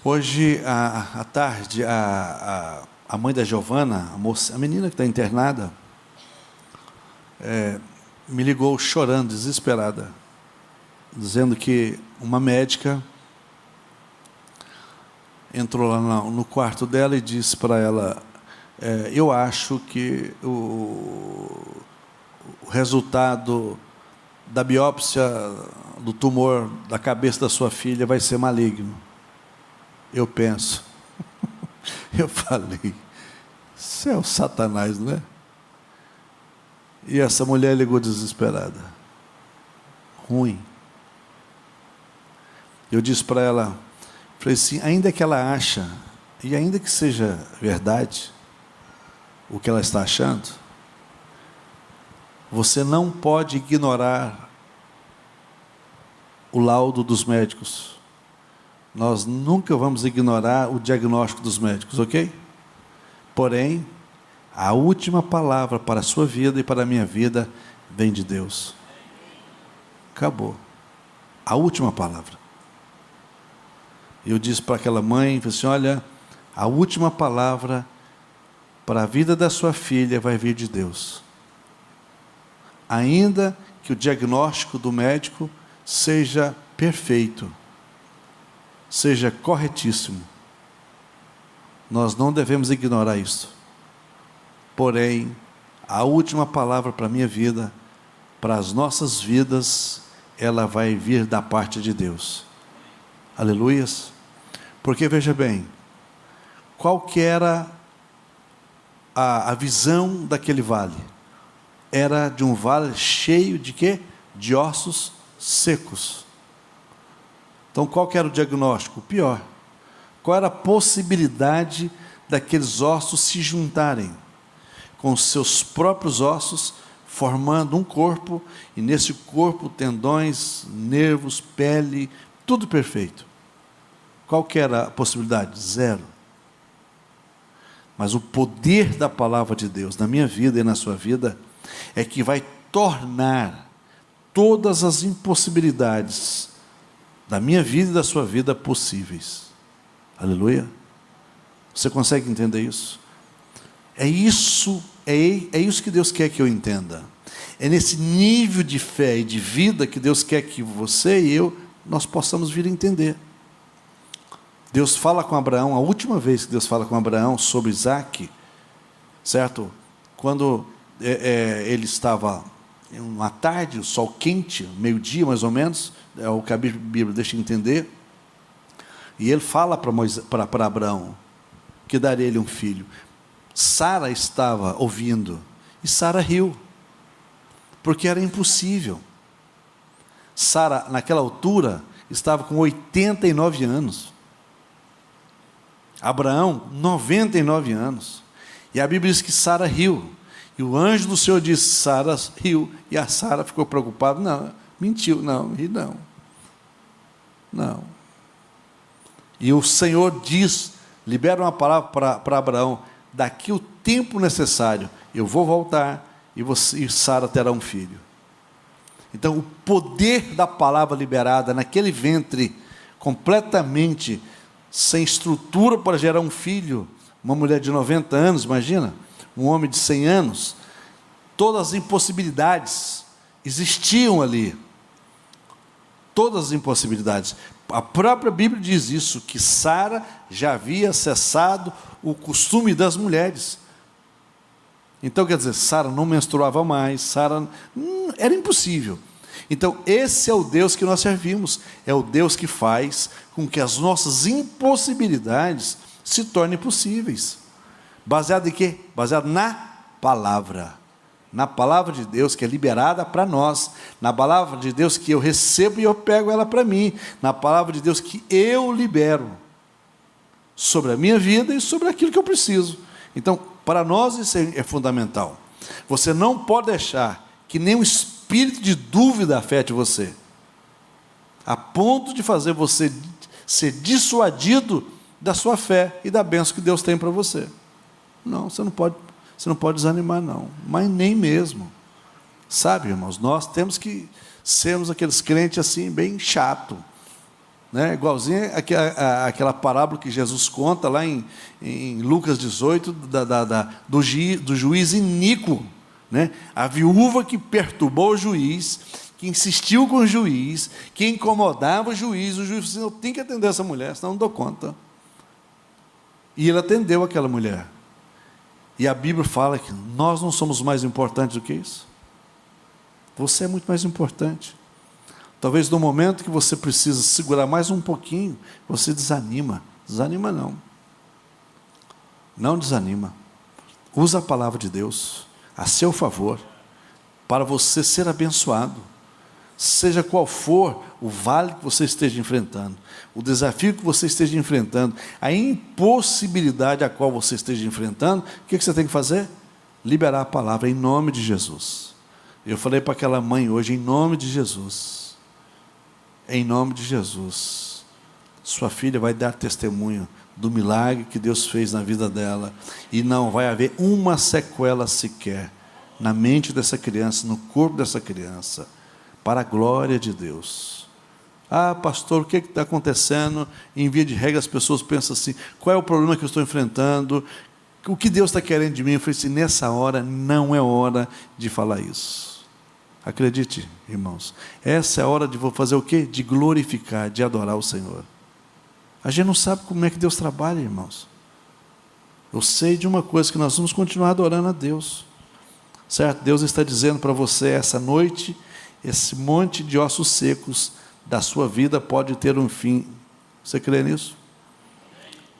Hoje à tarde, a mãe da Giovana, a menina que está internada, me ligou chorando, desesperada, dizendo que uma médica entrou lá no quarto dela e disse para ela: eu acho que o resultado da biópsia do tumor da cabeça da sua filha vai ser maligno. Eu penso, eu falei, isso é o Satanás, não é? E essa mulher ligou desesperada. Ruim. Eu disse para ela, falei assim, ainda que ela acha, e ainda que seja verdade, o que ela está achando, você não pode ignorar o laudo dos médicos. Nós nunca vamos ignorar o diagnóstico dos médicos, ok? Porém, a última palavra para a sua vida e para a minha vida vem de Deus. Acabou. A última palavra. Eu disse para aquela mãe, falei assim, olha, a última palavra para a vida da sua filha vai vir de Deus. Ainda que o diagnóstico do médico seja perfeito, seja corretíssimo, nós não devemos ignorar isso. Porém, a última palavra para a minha vida, para as nossas vidas, ela vai vir da parte de Deus. Aleluias. Porque veja bem, qual que era a visão daquele vale? Era de um vale cheio de quê? De ossos secos. Então qual que era o diagnóstico? O pior. Qual era a possibilidade daqueles ossos se juntarem com os seus próprios ossos, formando um corpo, e nesse corpo tendões, nervos, pele, tudo perfeito. Qual que era a possibilidade? Zero. Mas o poder da palavra de Deus na minha vida e na sua vida é que vai tornar todas as impossibilidades da minha vida e da sua vida possíveis. Aleluia. Você consegue entender isso? É isso que Deus quer que eu entenda. É nesse nível de fé e de vida que Deus quer que você e eu, nós possamos vir a entender. Deus fala com Abraão, a última vez que Deus fala com Abraão sobre Isaac, certo? Quando ele estava em uma tarde, o sol quente, meio-dia mais ou menos, é o que a Bíblia deixa entender, e ele fala para Abraão que daria ele um filho. Sara estava ouvindo, e Sara riu, porque era impossível. Sara, naquela altura, estava com 89 anos. Abraão, 99 anos. E a Bíblia diz que Sara riu. E o anjo do Senhor disse, Sara riu. E a Sara ficou preocupada. Não, mentiu. Não, ri não. Não. E o Senhor diz, libera uma palavra para Abraão, daqui o tempo necessário, eu vou voltar e Sara terá um filho. Então, o poder da palavra liberada naquele ventre, completamente sem estrutura para gerar um filho, uma mulher de 90 anos, imagina, um homem de 100 anos, todas as impossibilidades existiam ali, todas as impossibilidades. A própria Bíblia diz isso, que Sara já havia cessado o costume das mulheres. Então, quer dizer, Sara não menstruava mais, Sara era impossível. Então, esse é o Deus que nós servimos, é o Deus que faz com que as nossas impossibilidades se tornem possíveis. Baseado em quê? Baseado na palavra de Deus que é liberada para nós, na palavra de Deus que eu recebo e eu pego ela para mim, na palavra de Deus que eu libero sobre a minha vida e sobre aquilo que eu preciso. Então, para nós isso é fundamental. Você não pode deixar que nenhum espírito de dúvida afete você, a ponto de fazer você ser dissuadido da sua fé e da bênção que Deus tem para você. Não, você não pode desanimar não, mas nem mesmo. Sabe, irmãos, nós temos que sermos aqueles crentes assim, bem chato, né? Igualzinho aquela parábola que Jesus conta lá em Lucas 18, do juiz iníquo, né? A viúva que perturbou o juiz, que insistiu com o juiz, que incomodava o juiz falou assim, eu tenho que atender essa mulher, senão não dou conta. E ele atendeu aquela mulher. E a Bíblia fala que nós não somos mais importantes do que isso. Você é muito mais importante. Talvez no momento que você precisa segurar mais um pouquinho, você desanima. Desanima não. Não desanima. Usa a palavra de Deus a seu favor, para você ser abençoado. Seja qual for o vale que você esteja enfrentando, o desafio que você esteja enfrentando, a impossibilidade a qual você esteja enfrentando, o que você tem que fazer? Liberar a palavra em nome de Jesus. Eu falei para aquela mãe hoje, em nome de Jesus, em nome de Jesus, sua filha vai dar testemunho do milagre que Deus fez na vida dela, e não vai haver uma sequela sequer na mente dessa criança, no corpo dessa criança, para a glória de Deus. Ah, pastor, o que está acontecendo? Em via de regra as pessoas pensam assim, qual é o problema que eu estou enfrentando? O que Deus está querendo de mim? Eu falei assim, nessa hora não é hora de falar isso. Acredite, irmãos, essa é a hora de fazer o quê? De glorificar, de adorar o Senhor. A gente não sabe como é que Deus trabalha, irmãos. Eu sei de uma coisa, que nós vamos continuar adorando a Deus, certo? Deus está dizendo para você essa noite, esse monte de ossos secos da sua vida pode ter um fim. Você crê nisso?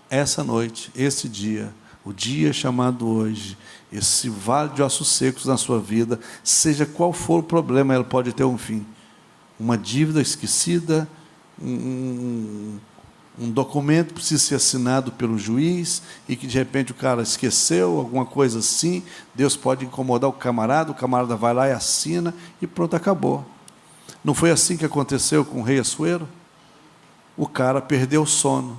Essa noite, esse dia, o dia chamado hoje, esse vale de ossos secos na sua vida, seja qual for o problema, ela pode ter um fim. Uma dívida esquecida, um documento precisa ser assinado pelo juiz, e que de repente o cara esqueceu, alguma coisa assim, Deus pode incomodar o camarada vai lá e assina, e pronto, acabou. Não foi assim que aconteceu com o rei Assuero? O cara perdeu o sono.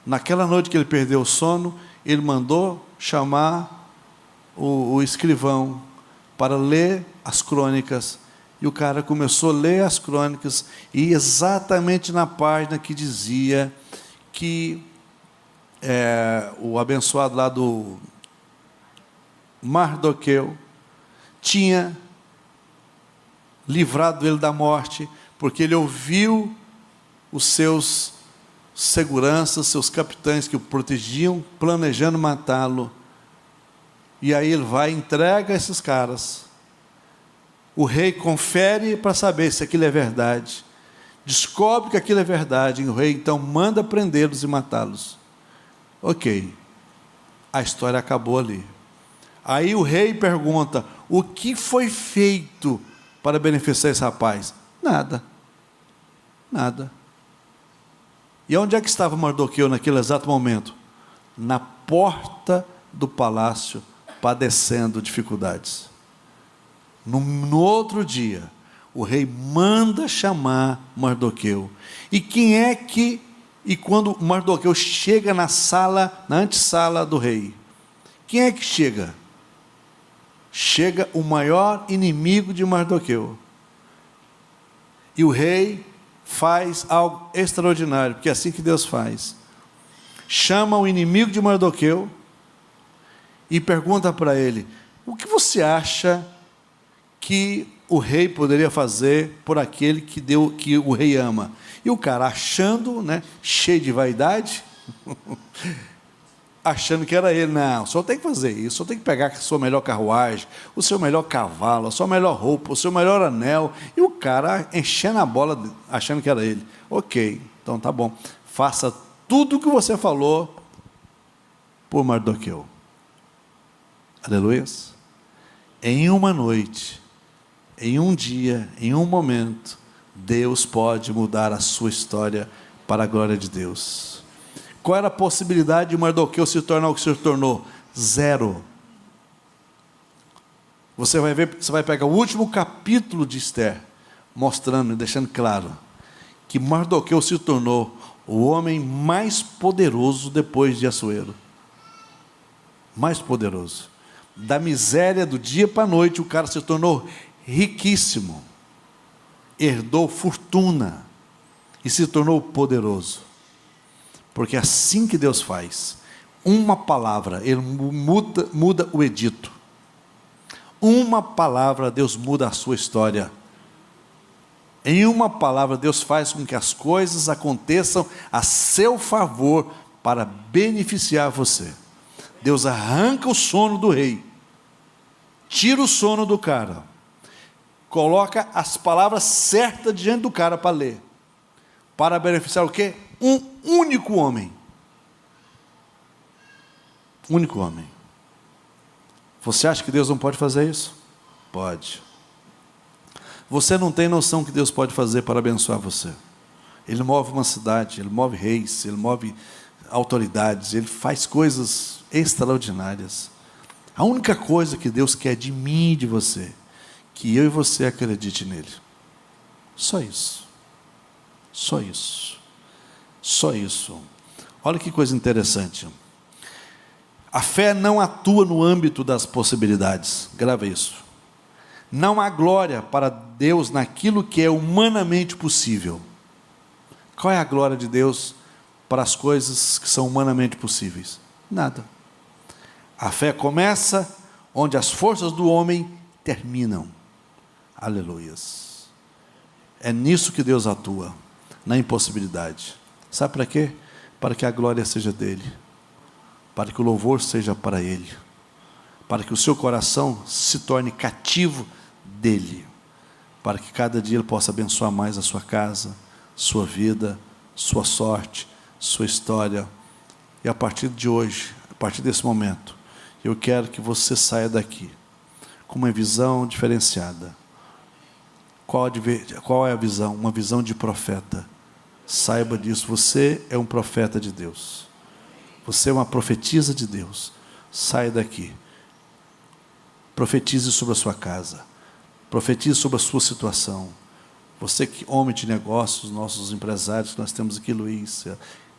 Naquela noite que ele perdeu o sono, ele mandou chamar o escrivão para ler as crônicas. E o cara começou a ler as crônicas, e exatamente na página que dizia que o abençoado lá do Mardoqueu tinha livrado ele da morte, porque ele ouviu os seus seguranças, seus capitães que o protegiam, planejando matá-lo. E aí ele vai e entrega esses caras. O rei confere para saber se aquilo é verdade. Descobre que aquilo é verdade. E o rei então manda prendê-los e matá-los. Ok. A história acabou ali. Aí o rei pergunta, o que foi feito para beneficiar esse rapaz? Nada. Nada. E onde é que estava Mardoqueu naquele exato momento? Na porta do palácio, padecendo dificuldades. No outro dia, o rei manda chamar Mardoqueu. E quem é que... E quando Mardoqueu chega na sala, na antessala do rei, quem é que chega? Chega o maior inimigo de Mardoqueu. E o rei faz algo extraordinário, porque é assim que Deus faz. Chama o inimigo de Mardoqueu e pergunta para ele, o que você acha que o rei poderia fazer por aquele que o rei ama? E o cara, achando, cheio de vaidade, achando que era ele. Não, o senhor tem que fazer isso, o senhor tem que pegar a sua melhor carruagem, o seu melhor cavalo, a sua melhor roupa, o seu melhor anel. E o cara enchendo a bola, achando que era ele. Ok, então tá bom. Faça tudo o que você falou por Mardoqueu. Aleluia. Em uma noite, em um dia, em um momento, Deus pode mudar a sua história para a glória de Deus. Qual era a possibilidade de Mardoqueu se tornar o que se tornou? Zero. Você vai ver, você vai pegar o último capítulo de Esther, mostrando e deixando claro que Mardoqueu se tornou o homem mais poderoso depois de Assuero. Mais poderoso. Da miséria do dia para a noite, o cara se tornou riquíssimo, herdou fortuna e se tornou poderoso. Porque é assim que Deus faz. Uma palavra, Ele muda o edito. Uma palavra, Deus muda a sua história. Em uma palavra, Deus faz com que as coisas aconteçam a seu favor para beneficiar você. Deus arranca o sono do rei, tira o sono do cara, coloca as palavras certas diante do cara para ler, para beneficiar o quê? Um único homem. Único homem. Você acha que Deus não pode fazer isso? Pode. Você não tem noção que Deus pode fazer para abençoar você. Ele move uma cidade, Ele move reis, Ele move autoridades, Ele faz coisas extraordinárias. A única coisa que Deus quer de mim e de você, que eu e você acredite nele. Só isso. Só isso. Só isso. Olha que coisa interessante. A fé não atua no âmbito das possibilidades. Grava isso. Não há glória para Deus naquilo que é humanamente possível. Qual é a glória de Deus para as coisas que são humanamente possíveis? Nada. A fé começa onde as forças do homem terminam. Aleluias. É nisso que Deus atua, na impossibilidade. Sabe para quê? Para que a glória seja dele, para que o louvor seja para ele, para que o seu coração se torne cativo dele, para que cada dia ele possa abençoar mais a sua casa, sua vida, sua sorte, sua história. E a partir de hoje, a partir desse momento, eu quero que você saia daqui com uma visão diferenciada. Qual é a visão? Uma visão de profeta. Saiba disso, você é um profeta de Deus. Você é uma profetisa de Deus. Saia daqui. Profetize sobre a sua casa. Profetize sobre a sua situação. Você que homem de negócios, nossos empresários, que nós temos aqui, Luiz,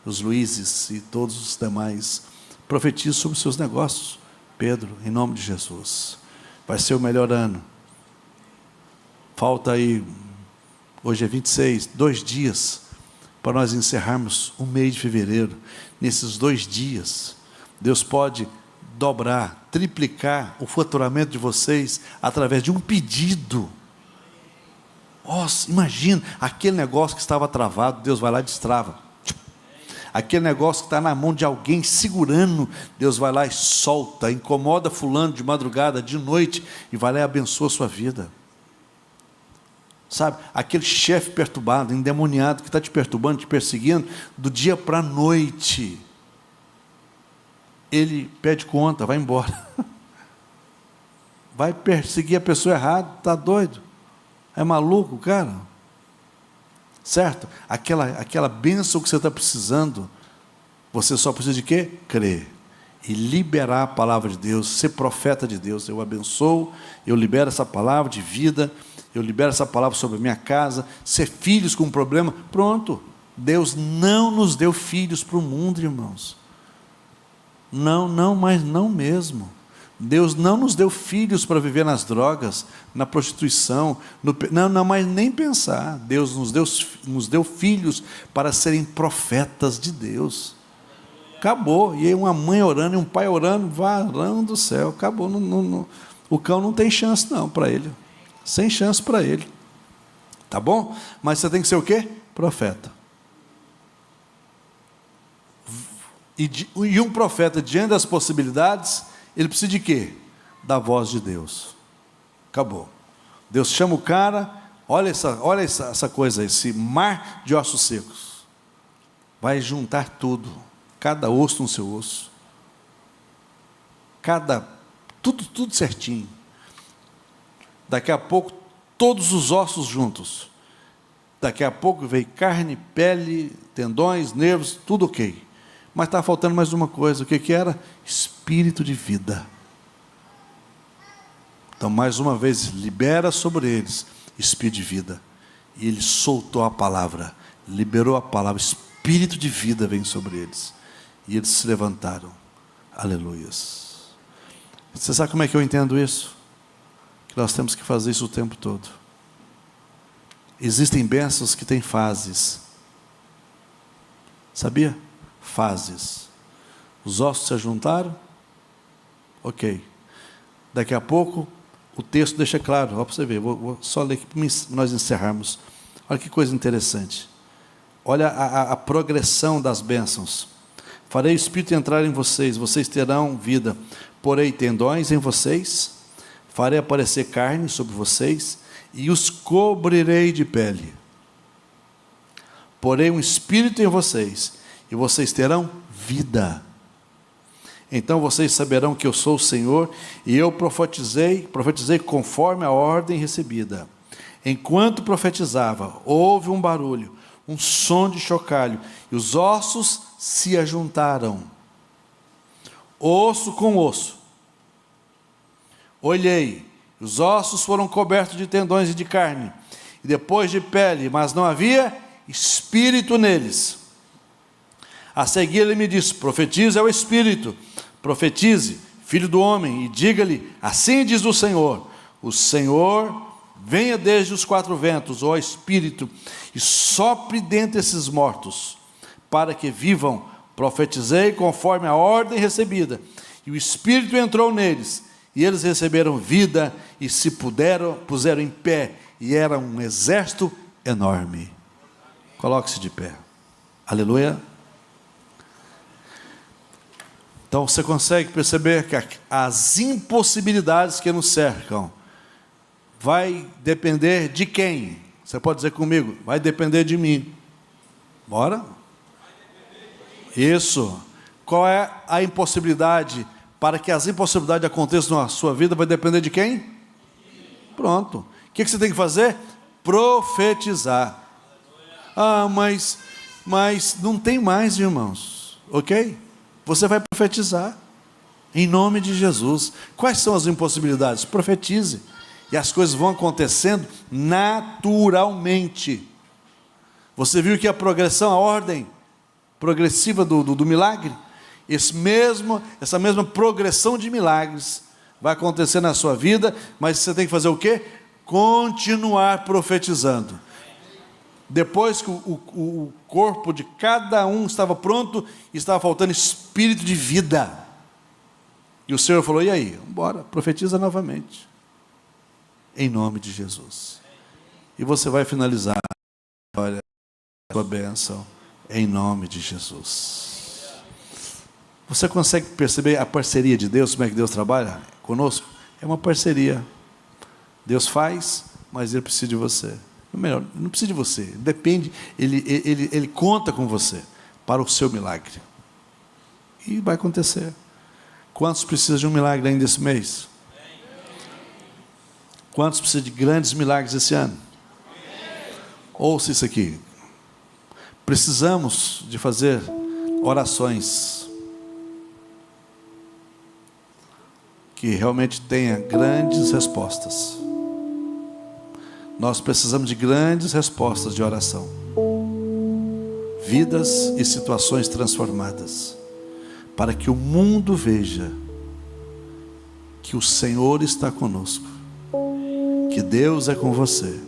os Luizes e todos os demais, profetize sobre os seus negócios. Pedro, em nome de Jesus, vai ser o melhor ano. Falta aí, hoje é 26, 2 dias, para nós encerrarmos o mês de fevereiro. Nesses 2 dias, Deus pode dobrar, triplicar o faturamento de vocês, através de um pedido. Nossa, imagina, aquele negócio que estava travado, Deus vai lá e destrava. Aquele negócio que está na mão de alguém segurando, Deus vai lá e solta, incomoda fulano de madrugada, de noite, e vai lá e abençoa a sua vida. Sabe, aquele chefe perturbado, endemoniado, que está te perturbando, te perseguindo, do dia para a noite, ele pede conta, vai embora. Vai perseguir a pessoa errada, está doido? É maluco, cara? Certo? Aquela bênção que você está precisando, você só precisa de quê? Crer. E liberar a palavra de Deus, ser profeta de Deus. Eu abençoo, eu libero essa palavra de vida, eu libero essa palavra sobre a minha casa, ser filhos com um problema, pronto. Deus não nos deu filhos para o mundo, irmãos. Não, mas não mesmo. Deus não nos deu filhos para viver nas drogas, na prostituição, não, mas nem pensar. Deus nos deu filhos para serem profetas de Deus. Acabou. E aí uma mãe orando e um pai orando, varão do céu, acabou. O cão não tem chance não para ele. Sem chance para ele. Tá bom? Mas você tem que ser o quê? Profeta. E um profeta, diante das possibilidades, ele precisa de quê? Da voz de Deus. Acabou. Deus chama o cara, olha essa coisa, esse mar de ossos secos. Vai juntar tudo, cada osso no seu osso. Tudo certinho. Daqui a pouco, todos os ossos juntos. Daqui a pouco veio carne, pele, tendões, nervos, tudo ok. Mas está faltando mais uma coisa. O que era? Espírito de vida. Então, mais uma vez, libera sobre eles espírito de vida. E ele soltou a palavra, liberou a palavra, espírito de vida vem sobre eles. E eles se levantaram. Aleluias. Você sabe como é que eu entendo isso? Que nós temos que fazer isso o tempo todo. Existem bênçãos que têm fases. Sabia? Fases. Os ossos se juntaram? Ok. Daqui a pouco, o texto deixa claro. Olha para você ver, vou só ler aqui para nós encerrarmos. Olha que coisa interessante. Olha a progressão das bênçãos. Farei o Espírito entrar em vocês, vocês terão vida. Porei tendões em vocês, farei aparecer carne sobre vocês, e os cobrirei de pele. Porei um Espírito em vocês, e vocês terão vida. Então vocês saberão que eu sou o Senhor, e eu profetizei conforme a ordem recebida. Enquanto profetizava, houve um barulho, um som de chocalho, e os ossos se ajuntaram, osso com osso. Olhei, os ossos foram cobertos de tendões e de carne, e depois de pele, mas não havia espírito neles. A seguir ele me disse: profetize ao Espírito, profetize, filho do homem, e diga-lhe: assim diz o Senhor, venha desde os quatro ventos, ó Espírito, e sopre dentre esses mortos, para que vivam. Profetizei conforme a ordem recebida, e o Espírito entrou neles, e eles receberam vida, e se puseram em pé, e era um exército enorme. Coloque-se de pé. Aleluia. Então você consegue perceber que as impossibilidades que nos cercam vai depender de quem? Você pode dizer comigo, vai depender de mim. Bora? Isso. Qual é a impossibilidade? Para que as impossibilidades aconteçam na sua vida, vai depender de quem? Pronto. O que você tem que fazer? Profetizar. Ah, mas não tem mais, irmãos. Ok? Você vai profetizar. Em nome de Jesus. Quais são as impossibilidades? Profetize. E as coisas vão acontecendo naturalmente. Você viu que a progressão, a ordem progressiva do milagre? Essa mesma progressão de milagres vai acontecer na sua vida, mas você tem que fazer o quê? Continuar profetizando. Depois que o corpo de cada um estava pronto, estava faltando espírito de vida. E o Senhor falou: e aí? Bora, profetiza novamente. Em nome de Jesus. E você vai finalizar. Olha, a sua bênção. Em nome de Jesus. Você consegue perceber a parceria de Deus? Como é que Deus trabalha conosco? É uma parceria. Deus faz, mas Ele precisa de você. Melhor, não precisa de você. Depende, Ele conta com você para o seu milagre. E vai acontecer. Quantos precisam de um milagre ainda esse mês? Quantos precisam de grandes milagres esse ano? Ouça isso aqui. Precisamos de fazer orações que realmente tenha grandes respostas. Nós precisamos de grandes respostas de oração. Vidas e situações transformadas. Para que o mundo veja que o Senhor está conosco. Que Deus é com você.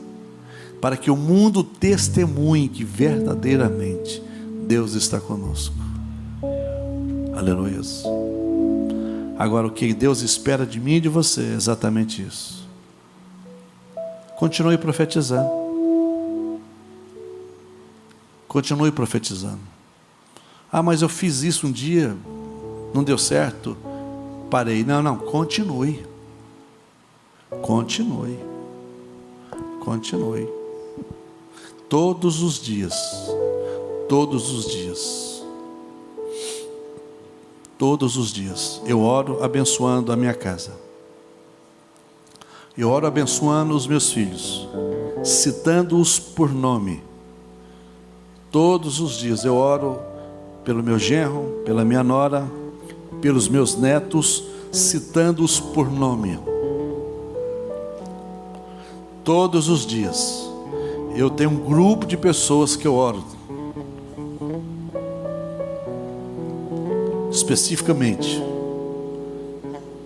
Para que o mundo testemunhe que verdadeiramente Deus está conosco. Aleluia. Agora, o que Deus espera de mim e de você é exatamente isso. Continue profetizando. Continue profetizando. Ah, mas eu fiz isso um dia, não deu certo, parei. Não, continue. Continue. Continue. Todos os dias. Todos os dias. Todos os dias. Eu oro abençoando a minha casa. Eu oro abençoando os meus filhos, citando-os por nome. Todos os dias eu oro pelo meu genro, pela minha nora, pelos meus netos, citando-os por nome. Todos os dias eu tenho um grupo de pessoas que eu oro especificamente,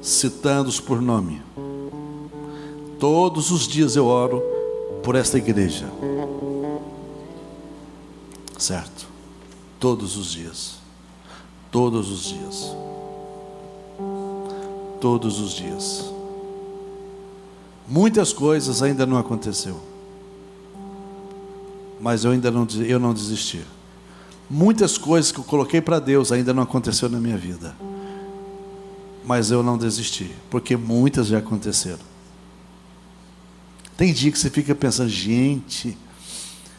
citando-os por nome. Todos os dias eu oro por esta igreja, certo? Todos os dias. Todos os dias. Todos os dias. Muitas coisas ainda não aconteceu, mas eu não desisti. Muitas coisas que eu coloquei para Deus ainda não aconteceu na minha vida, mas eu não desisti, porque muitas já aconteceram. Tem dia que você fica pensando, gente,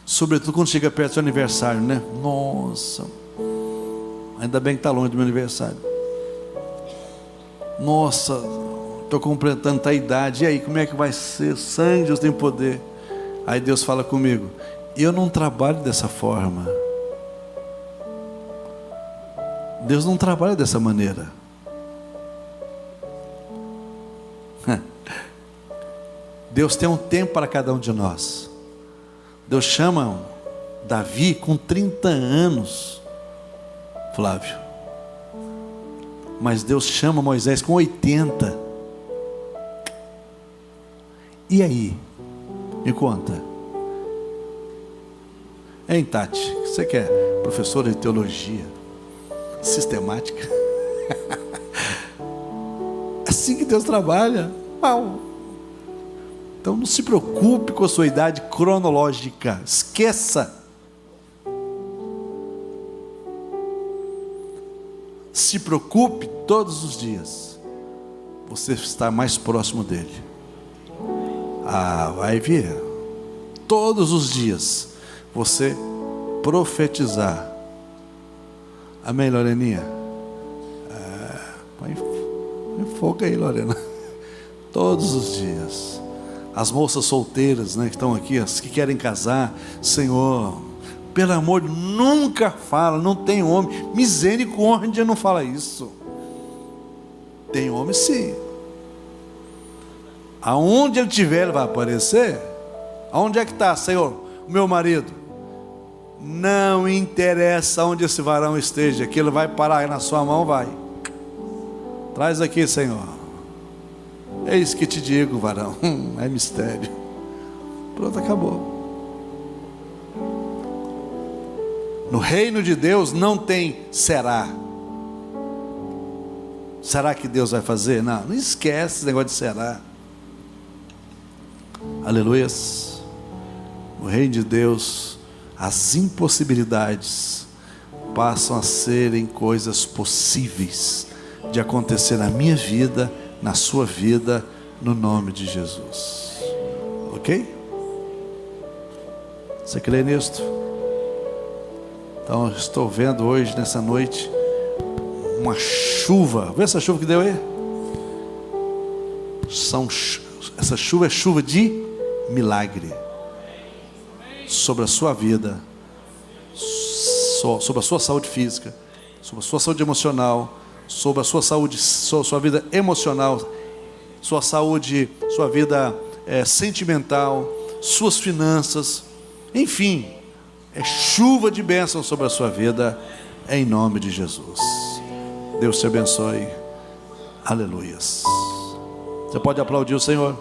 sobretudo quando chega perto do seu aniversário, né? Nossa, ainda bem que está longe do meu aniversário. Nossa, estou completando a idade, e aí, como é que vai ser? Sangue de Deus tem poder. Aí Deus fala comigo, eu não trabalho dessa forma. Deus não trabalha dessa maneira. Deus tem um tempo para cada um de nós. Deus chama Davi com 30 anos, Flávio. Mas Deus chama Moisés com 80. E aí? Me conta. Hein, Tati? Você que é professora de teologia sistemática? Assim que Deus trabalha. Uau! Então não se preocupe com a sua idade cronológica. Esqueça. Se preocupe todos os dias. Você está mais próximo dele. Vai ver. Todos os dias. Você profetizar. Amém, Loreninha? Põe fogo aí, Lorena. Todos os dias. As moças solteiras, né, que estão aqui, as que querem casar, Senhor, pelo amor, nunca fala, não tem homem, misericórdia, não fala isso. Tem homem sim. Aonde ele estiver, ele vai aparecer. Aonde é que está, Senhor, o meu marido? Não interessa onde esse varão esteja, que ele vai parar na sua mão, vai. Traz aqui, Senhor. Eis que te digo, varão, é mistério. Pronto, acabou. No reino de Deus não tem será. Será que Deus vai fazer? Não esquece esse negócio de será. Aleluias. No reino de Deus, as impossibilidades passam a serem coisas possíveis de acontecer na minha vida, na sua vida, no nome de Jesus. Ok? Você crê nisto? Então, eu estou vendo hoje, nessa noite, uma chuva. Vê essa chuva que deu aí? Essa chuva é chuva de milagre sobre a sua vida, sobre a sua saúde física, sobre a sua saúde emocional, sobre a sua saúde, sua vida emocional, sua saúde, sua vida sentimental, suas finanças, enfim, é chuva de bênção sobre a sua vida, em nome de Jesus. Deus te abençoe. Aleluias. Você pode aplaudir o Senhor?